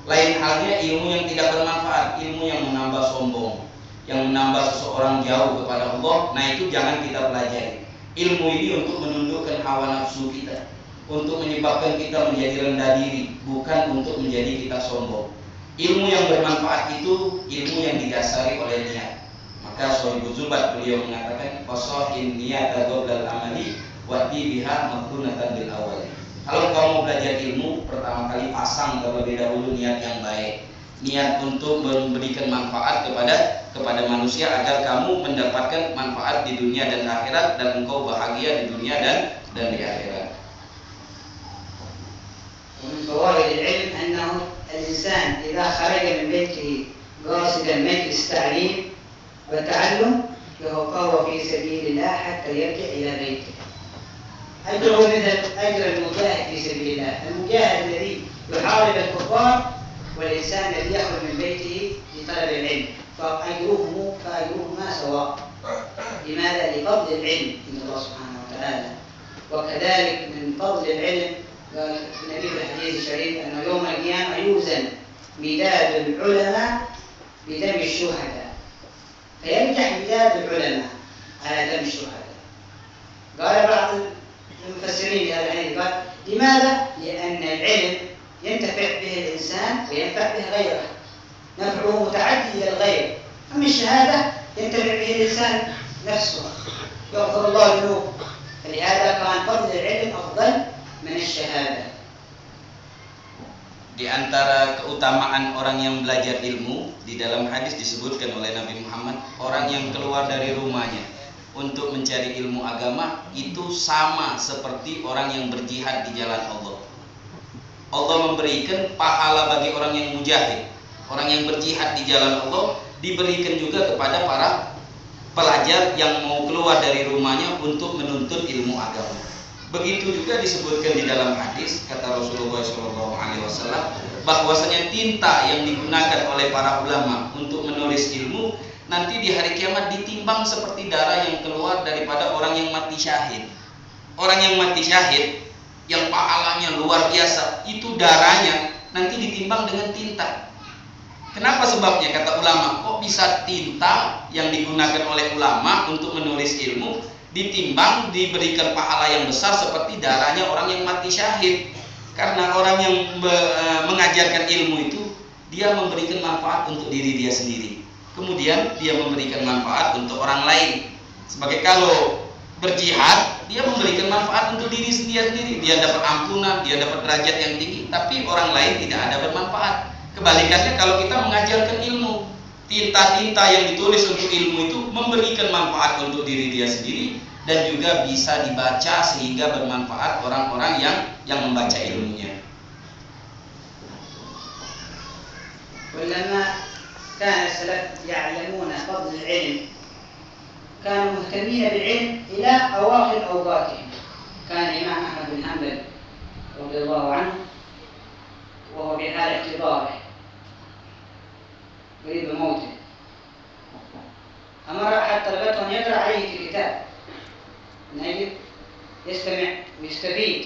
Lain halnya ilmu yang tidak bermanfaat, ilmu yang menambah sombong, yang menambah seseorang jauh kepada Allah. Nah, itu jangan kita pelajari. Ilmu ini untuk menundukkan hawa nafsu kita, untuk menyebabkan kita menjadi rendah diri, bukan untuk menjadi kita sombong. Ilmu yang bermanfaat itu ilmu yang didasari oleh niat. Maka Shahibul Zubat beliau mengatakan, fasahin niyata qoblal amali wati biha maqdunatan bil awal. Kalau kamu mau belajar ilmu, pertama kali pasang terlebih dahulu niat yang baik, niat untuk memberikan manfaat kepada manusia agar kamu mendapatkan manfaat di dunia dan akhirat, dan engkau bahagia di dunia dan di akhirat. ومن فوائد العلم أنه الإنسان إذا خرج من بيته قاصدا مجلس تعليم وتعلم فهو في سبيل الله حتى يرجع إلى بيته. أجره مثل أجر المجاهد في سبيل الله، المجاهد الذي يحارب الكفار والإنسان الذي يخرج من بيته لطلب العلم، فأجرهما سواء. لماذا؟ لفضل العلم عند الله سبحانه وتعالى. وكذلك من فضل العلم قال النبي في الحديث الشريف أنه يوم القيامة يوزن مداد العلماء بدم الشهداء، فيرجح مداد العلماء على دم الشهداء. قال بعض المفسرين لهذا الحديث قال لماذا؟ لأن العلم ينتفع به الإنسان وينفع به غيره، نفعه متعدي إلى الغير، أما الشهادة ينتفع به الإنسان نفسه يغفر الله ذنوبه. فلهذا كان فضل العلم أفضل من الشهادة. Di antara keutamaan orang yang belajar ilmu, di dalam hadis disebutkan oleh Nabi Muhammad, orang yang keluar dari rumahnya untuk mencari ilmu agama itu sama seperti orang yang berjihad di jalan Allah. Allah memberikan pahala bagi orang yang mujahid, orang yang berjihad di jalan Allah, diberikan juga kepada para pelajar yang mau keluar dari rumahnya untuk menuntut ilmu agama. Begitu juga disebutkan di dalam hadis, kata Rasulullah SAW, bahwasanya tinta yang digunakan oleh para ulama untuk menulis ilmu nanti di hari kiamat ditimbang seperti darah yang keluar daripada orang yang mati syahid. Orang yang mati syahid yang pahalanya luar biasa, itu darahnya nanti ditimbang dengan tinta. Kenapa sebabnya? Kata ulama, kok bisa tinta yang digunakan oleh ulama untuk menulis ilmu ditimbang diberikan pahala yang besar seperti darahnya orang yang mati syahid? Karena orang yang mengajarkan ilmu itu dia memberikan manfaat untuk diri dia sendiri, kemudian dia memberikan manfaat untuk orang lain. Sebagai kalau berjihad, dia memberikan manfaat untuk diri sendiri, dia dapat ampunan, dia dapat derajat yang tinggi, tapi orang lain tidak ada bermanfaat. Kebalikannya kalau kita mengajarkan ilmu, tinta-tinta yang ditulis untuk ilmu itu memberikan manfaat untuk diri dia sendiri dan juga bisa dibaca sehingga bermanfaat orang-orang yang membaca ilmunya. ولما كان السلف يعلمون فضل العلم كانوا مهتمين بالعلم إلى أواخر أوقاتهم. كان الإمام أحمد بن حنبل رضي الله عنه وهو في حال احتضاره قريب موته أمر أحد طلبته أن يقرأ عليه في كتاب من أجل يستمع ويستفيد،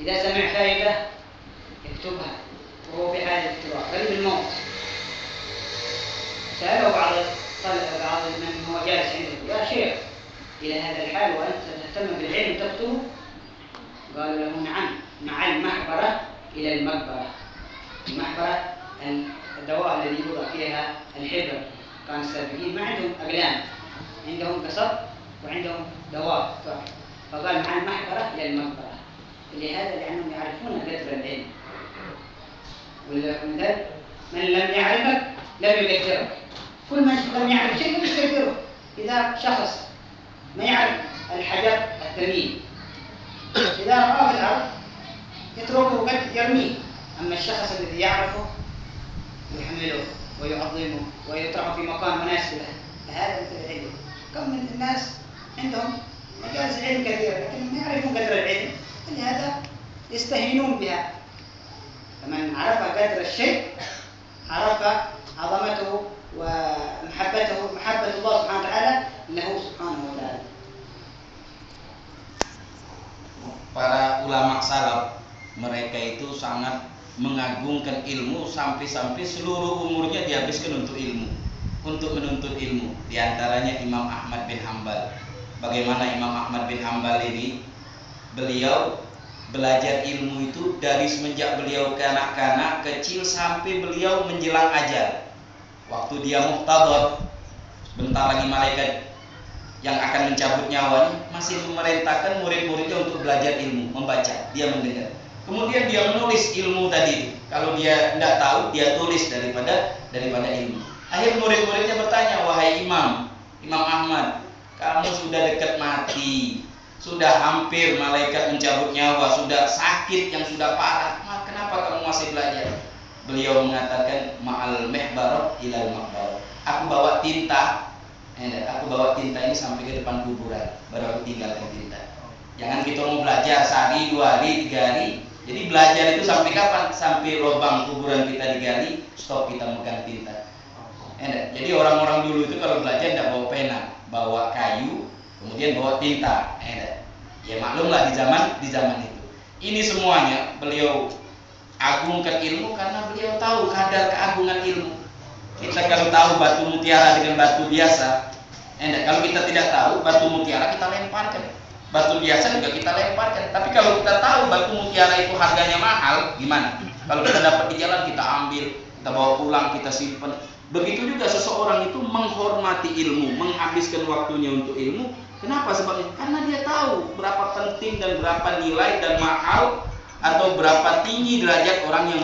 إذا سمع فائدة يكتبها وهو في حال الاحتضار قريب الموت. سأله بعض من هو جالس عنده: يا شيخ، إلى هذا الحال وأنت تهتم بالعلم تكتبه؟ قالوا له: نعم، مع المحبرة إلى المقبرة. المحبرة الدواء الذي يوضع فيها الحبر. كان السابقين ما عندهم أقلام، عندهم قصب وعندهم دواء، فقال مع المحبرة إلى المقبرة. لهذا لأنهم يعرفون قدر العلم، من لم يعرفك لم يقدرك. كل من لم يعرف شيء لم يقدره. إذا شخص ما يعرف الحجر الثمين إذا رآه في الأرض يتركه قد يرميه، أما الشخص الذي يعرفه يحمله ويعظمه ويطرحه في مكان مناسب له. هذا مثل العلم. كم من الناس عندهم مجالس علم كثيرة لكن ما يعرفون قدر العلم، لهذا يستهينون بها. فمن عرف قدر الشيء عرف عظمته ومحبته، محبة الله سبحانه وتعالى له سبحانه وتعالى. Para ulama salaf mereka itu sangat mengagungkan ilmu sampai-sampai seluruh umurnya dihabiskan untuk ilmu, untuk menuntut ilmu. Di antaranya Imam Ahmad bin Hanbal. Bagaimana Imam Ahmad bin Hanbal ini, beliau belajar ilmu itu dari semenjak beliau kanak-kanak kecil sampai beliau menjelang ajal. Waktu dia muhtadar, bentar lagi malaikat yang akan mencabut nyawanya masih memerintahkan murid-muridnya untuk belajar ilmu, membaca, dia mendengar. Kemudian dia menulis ilmu tadi. Kalau dia tidak tahu, dia tulis daripada ilmu. Akhir murid-muridnya bertanya, "Wahai Imam Ahmad, kamu sudah dekat mati, sudah hampir malaikat mencabut nyawa, sudah sakit yang sudah parah, kenapa kamu masih belajar?" Beliau mengatakan, "Ma'al mihbarah ilal maqbarah." Aku bawa tinta ini sampai ke depan kuburan, baru aku tinggalkan tinta. Jangan kita mau belajar sehari, 2 hari, 3 hari. Jadi belajar itu sampai kapan? Sampai lubang kuburan kita digali, stop, kita megang tinta. Jadi orang-orang dulu itu kalau belajar tidak bawa pena, bawa kayu, kemudian bawa tinta. Ya maklumlah di zaman itu. Ini semuanya beliau agungkan ilmu karena beliau tahu kadar keagungan ilmu. Kita kalau tahu batu mutiara dengan batu biasa, kalau kita tidak tahu batu mutiara kita lemparkan, batu biasa juga kita lemparkan. Tapi kalau kita tahu batu mutiara itu harganya mahal, gimana? Kalau kita dapat di jalan kita ambil, kita bawa pulang, kita simpan. Begitu juga seseorang itu menghormati ilmu, menghabiskan waktunya untuk ilmu. Kenapa sebabnya? Karena dia tahu berapa penting dan berapa nilai dan mahal atau berapa tinggi derajat orang yang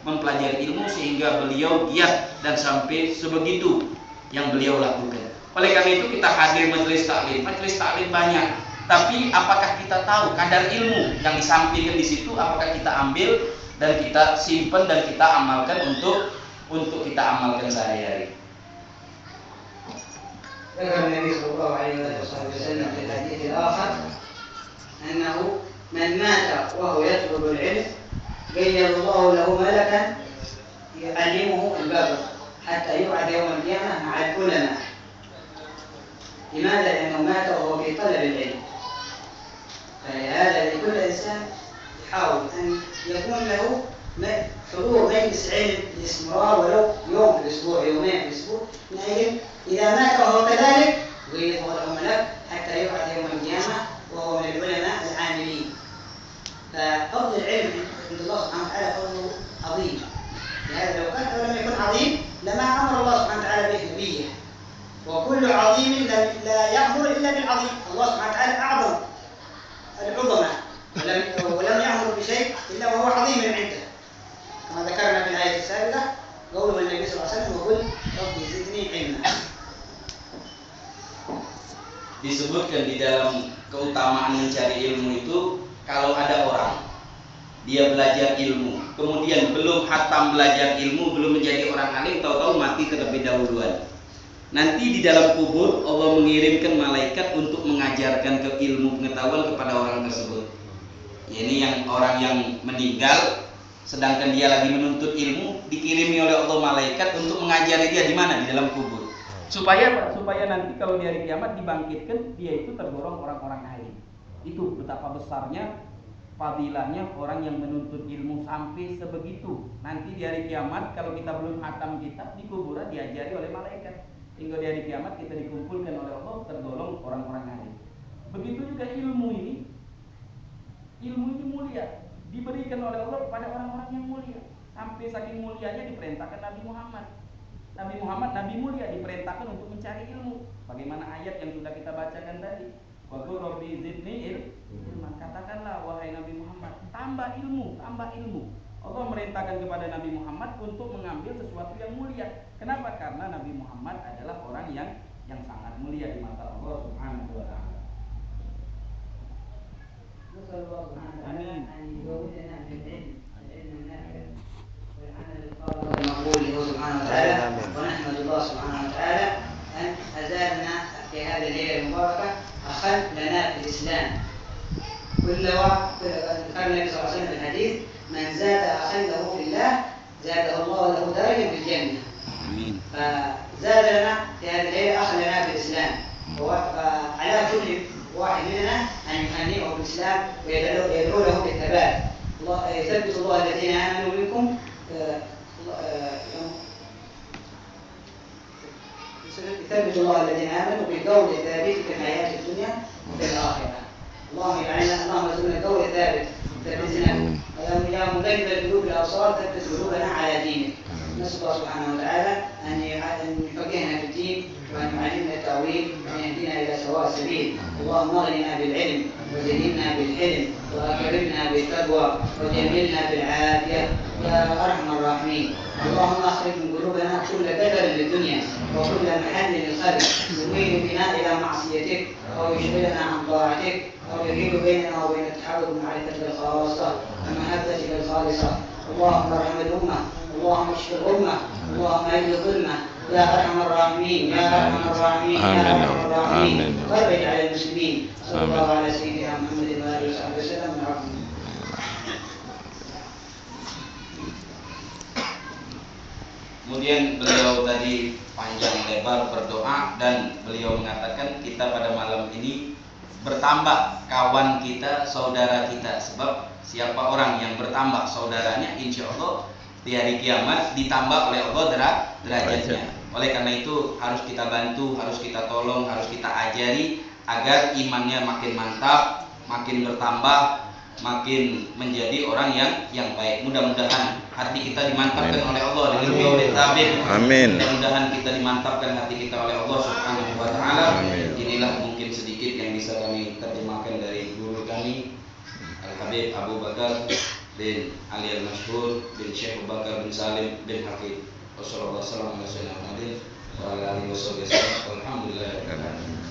mempelajari ilmu, sehingga beliau giat dan sampai sebegitu yang beliau lakukan. Oleh karena itu kita hadir majelis taklim banyak. Tapi apakah kita tahu kadar ilmu yang disampaikan di situ? Apakah kita ambil dan kita simpan dan kita amalkan untuk kita amalkan sehari-hari? ذكر النبي صلى الله عليه وسلم في الحديث الآخر أنه من مات وهو يطلب العلم قيض الله له ملكا يعلمه البر حتى يبعث يوم القيامة مع العلماء. لماذا؟ لأنه مات وهو في طلب العلم. فلهذا لكل إنسان يحاول أن يكون له حضور مجلس علم باستمرار ولو يوم في الأسبوع، يومين في الأسبوع، من أجل إذا مات وهو كذلك قيض له ملك حتى يبعث يوم القيامة وهو من العلماء العاملين. ففضل العلم عند الله سبحانه وتعالى فضله عظيم. لهذا لو كان لم يكن عظيم لما أمر الله سبحانه وتعالى به نبيه. وكل عظيم لا يأمر إلا بالعظيم. الله سبحانه وتعالى أعظم العظماء ولم يأمر بشيء إلا وهو عظيم عنده. كما ذكرنا في الآية السابقة قوله النبي صلى الله عليه وسلم وقل ربي زدني علما. Disebutkan di dalam keutamaan mencari ilmu itu, kalau ada orang dia belajar ilmu, kemudian belum khatam belajar ilmu, belum menjadi orang alim, tahu-tahu mati terlebih dahuluan. Nanti di dalam kubur Allah mengirimkan malaikat untuk mengajarkan ilmu pengetahuan kepada orang tersebut. Ini yang orang yang meninggal, sedangkan dia lagi menuntut ilmu, dikirimi oleh Allah malaikat untuk mengajari dia di mana? Di dalam kubur. Supaya nanti kalau di hari kiamat dibangkitkan, dia itu tergolong orang-orang alim. Itu betapa besarnya fadilahnya orang yang menuntut ilmu sampai sebegitu. Nanti di hari kiamat kalau kita belum khatam kitab, di kuburan diajari oleh malaikat. Hingga di hari kiamat kita dikumpulkan oleh Allah tergolong orang-orang alim. Begitu juga ilmu ini mulia, diberikan oleh Allah kepada orang-orang yang mulia. Sampai saking mulianya diperintahkan Nabi Muhammad, Nabi mulia, diperintahkan untuk mencari ilmu. Bagaimana ayat yang sudah kita bacakan tadi, wa qul rabbi zidni ilma. Katakanlah wahai Nabi Muhammad, tambah ilmu. Allah merintahkan kepada Nabi Muhammad untuk mengambil sesuatu yang mulia. Kenapa? Karena Nabi Muhammad adalah orang yang sangat mulia di mata Allah Subhanahu wa taala. نسأل الله سبحانه وتعالى أن يزودنا بالعلم النافع والعمل الصالح المقبول له سبحانه وتعالى. ونحمد الله سبحانه وتعالى أن أزادنا في هذه الليلة المباركة أخا لنا في الإسلام. كل وقت ذكر النبي صلى الله عليه وسلم في الحديث من زاد أخا له في الله زاده الله له درجة في الجنة. فزاد لنا في هذه الليلة أخا لنا في الإسلام. فعلى كل واحد مننا أن يهنئه بالإسلام ويدعو له بالثبات. يثبت الله الذين آمنوا منكم يثبت الله الذين آمنوا بالقول الثابت في الحياة الدنيا وفي الآخرة. اللهم ارزقنا القول الثابت ثبتنا يا مقلب القلوب الأبصار ثبت قلوبنا على دينك. نسأل الله سبحانه وتعالى أن يفقهنا في الدين وأن يعلمنا التأويل وأن يهدينا إلى سواء السبيل. اللهم اغننا بالعلم وزينا بالحلم وأكرمنا بالتقوى وجملنا بالعافية يا أرحم الراحمين. اللهم أخرج من قلوبنا كل بدل للدنيا وكل محل للخير يميل بنا إلى معصيتك أو يشغلنا عن طاعتك أو يحيل بيننا وبين التحقق بمعرفتك الخاصة ومحبتك الخالصة. اللهم ارحم الأمة، اللهم اشف الأمة، اللهم أيد الظلمة يا أرحم الراحمين يا أرحم الراحمين يا أرحم الراحمين. فرج على المسلمين. صلى الله على سيدنا محمد وآله وصحبه وسلم. Kemudian beliau tadi panjang lebar berdoa dan beliau mengatakan kita pada malam ini bertambah kawan kita, saudara kita. Sebab siapa orang yang bertambah saudaranya, insya Allah di hari kiamat ditambah oleh Allah derajatnya. Oleh karena itu harus kita bantu, harus kita tolong, harus kita ajari agar imannya makin mantap, makin bertambah, makin menjadi orang yang baik. Mudah-mudahan hati kita dimantapkan oleh Allah dengan oleh tabib. Amin. Mudah-mudahan kita dimantapkan hati kita oleh Allah Subhanahu wa taala. Amin. Inilah mungkin sedikit yang bisa kami terjemahkan dari guru kami Al-Habib Abu Bakar bin Ali Al-Mashhur bin Syekh Abu Bakar bin Salim bin Hafid. Wassalamualaikum warahmatullahi wabarakatuh. Alhamdulillah.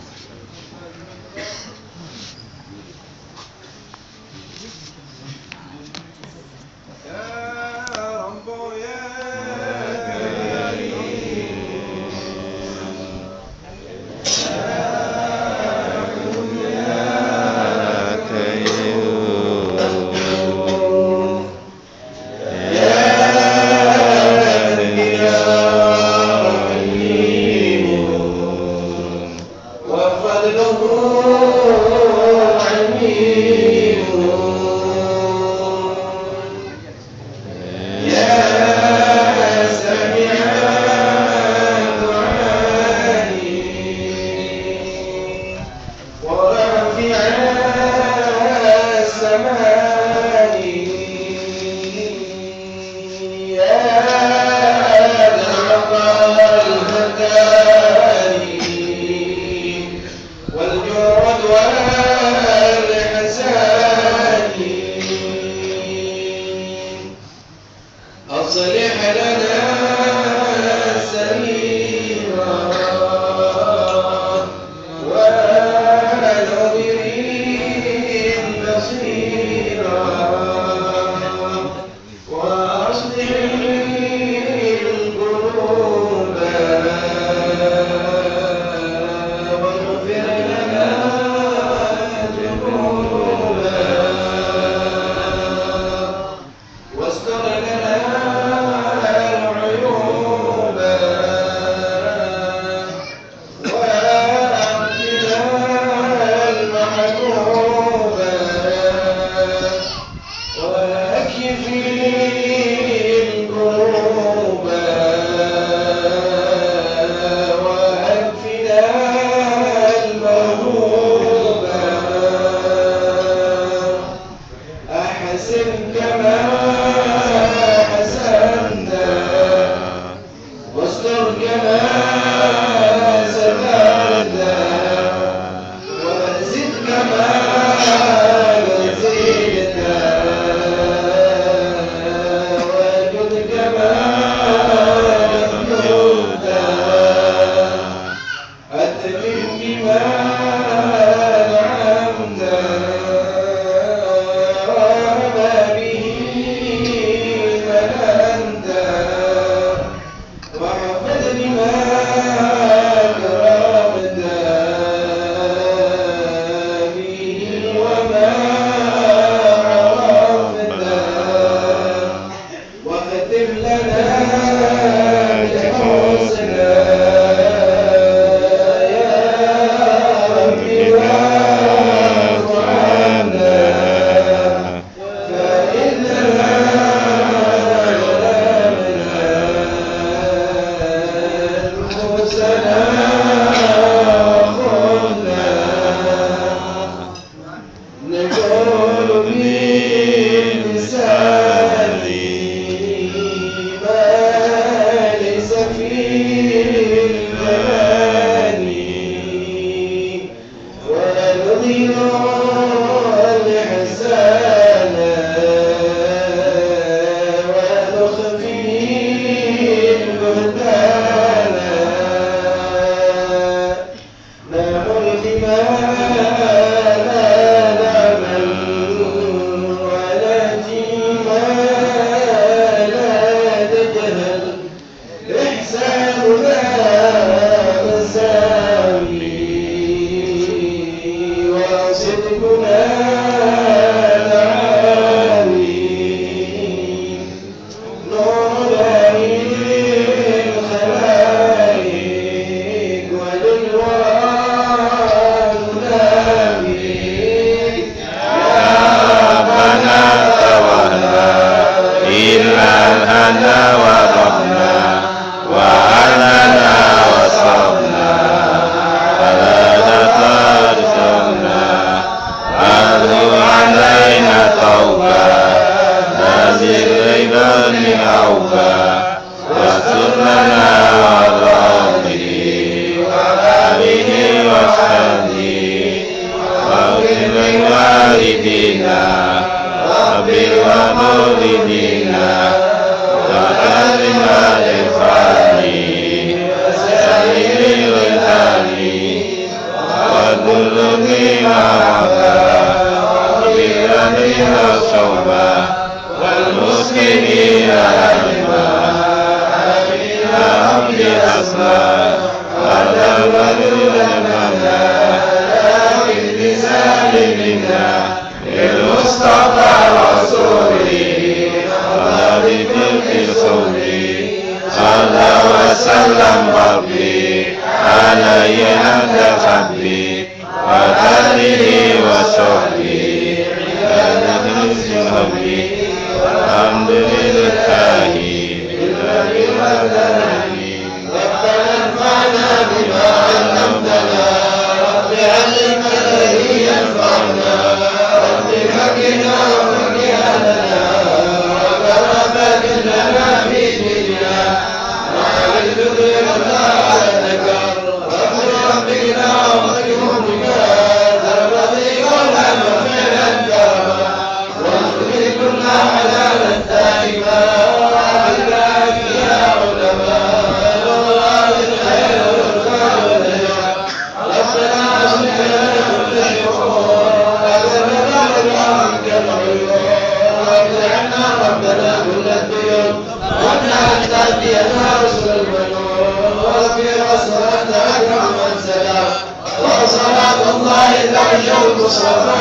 الخير وسلم ربي عليه عند خبي وآله وصحبه الحمد لله الذي هداني ربنا انفعنا بما علمتنا رب علمنا الذي ينفعنا رب فقنا وفقنا ربنا بارك لنا في ديننا وعلى الذكر طاعتك رب ربنا وفقهم بما ترضي قولا وفعلا كرما واغفر كل حلالا دائما وعلنا فيها علماء وصلاة الله ترجو المصطفى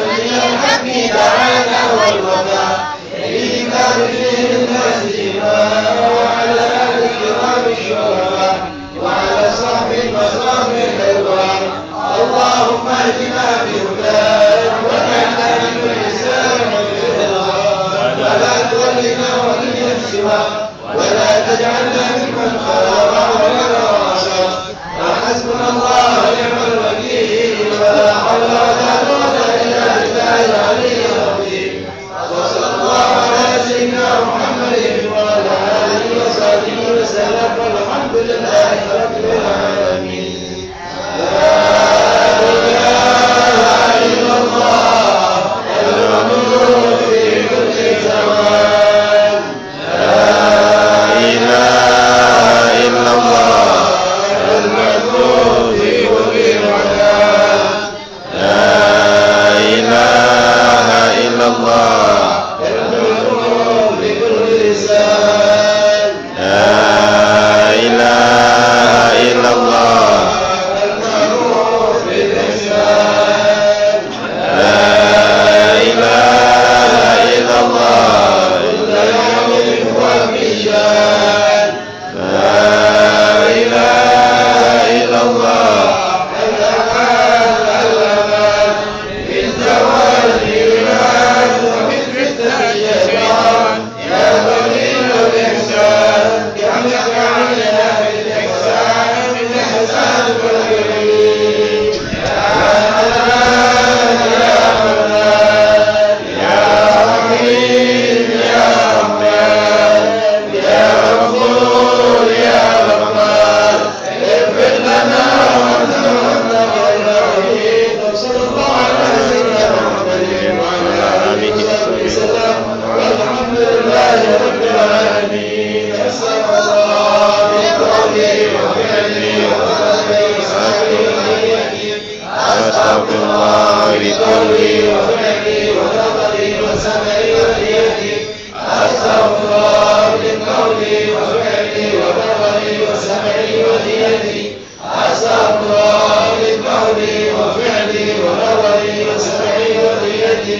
من الحق دعانا والوفاء لكتاب فيه الناس جماع وعلى آل الكرام الشرفاء وعلى صحب المصاف الحلوان اللهم اهدنا بهداك واجعلنا من كل سامع برضاك ولا تولنا وليا سواك ولا تجعلنا ممن خالف ولا عصى وحسبنا الله ونعم الوكيل ولا حول ولا قوة إلا بالله العلي العظيم وصلى الله على سيدنا محمد وعلى آله وصحبه وسلم والحمد لله رب العالمين. لا إله إلا الله المنور في كل زمان. لا إله إلا الله المذكور في كل مكان. لا إله إلا الله المنور في كل لسان. لا إله إلا الله المنور في اللسان. لا إله إلا الله الذي هو الميزان. لا إله إلا الله أستغفر الله بقولي وفعلي ونظري وسمعي ونيتي. أستغفر الله بقولي وفعلي ونظري وسمعي ونيتي. أستغفر الله بقولي وفعلي ونظري وسمعي ونيتي.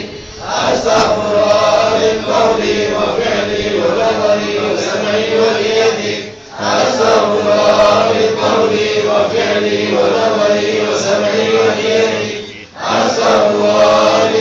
أستغفر الله بقولي وفعلي ونظري وسمعي ونيتي. أستغفر الله بقولي وفعلي ونظري وسمعي ونيتي. أستغفر الله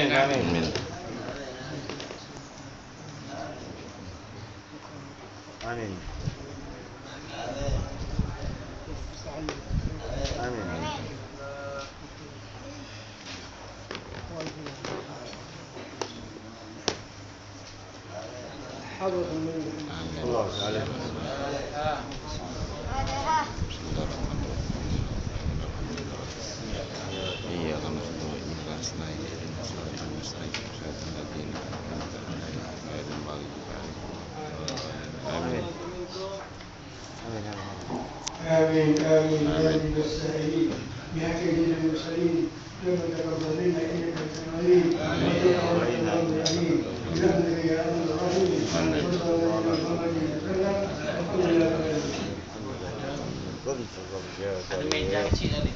Amin. Amin. Amin. Amin. Allah Taala. Iya, kamu sudah ikhlas naik dan selalu mustahil kesehatan hati Amin. آمين آمين آمين بالسائلين بحق جل المرسلين ربنا تقبل منا إنك أنت العليم وتقبل منا العليم برحمتك يا أرحم الراحمين صلى الله عليه وسلم والحمد لله رب العالمين. Meja kecil tadi.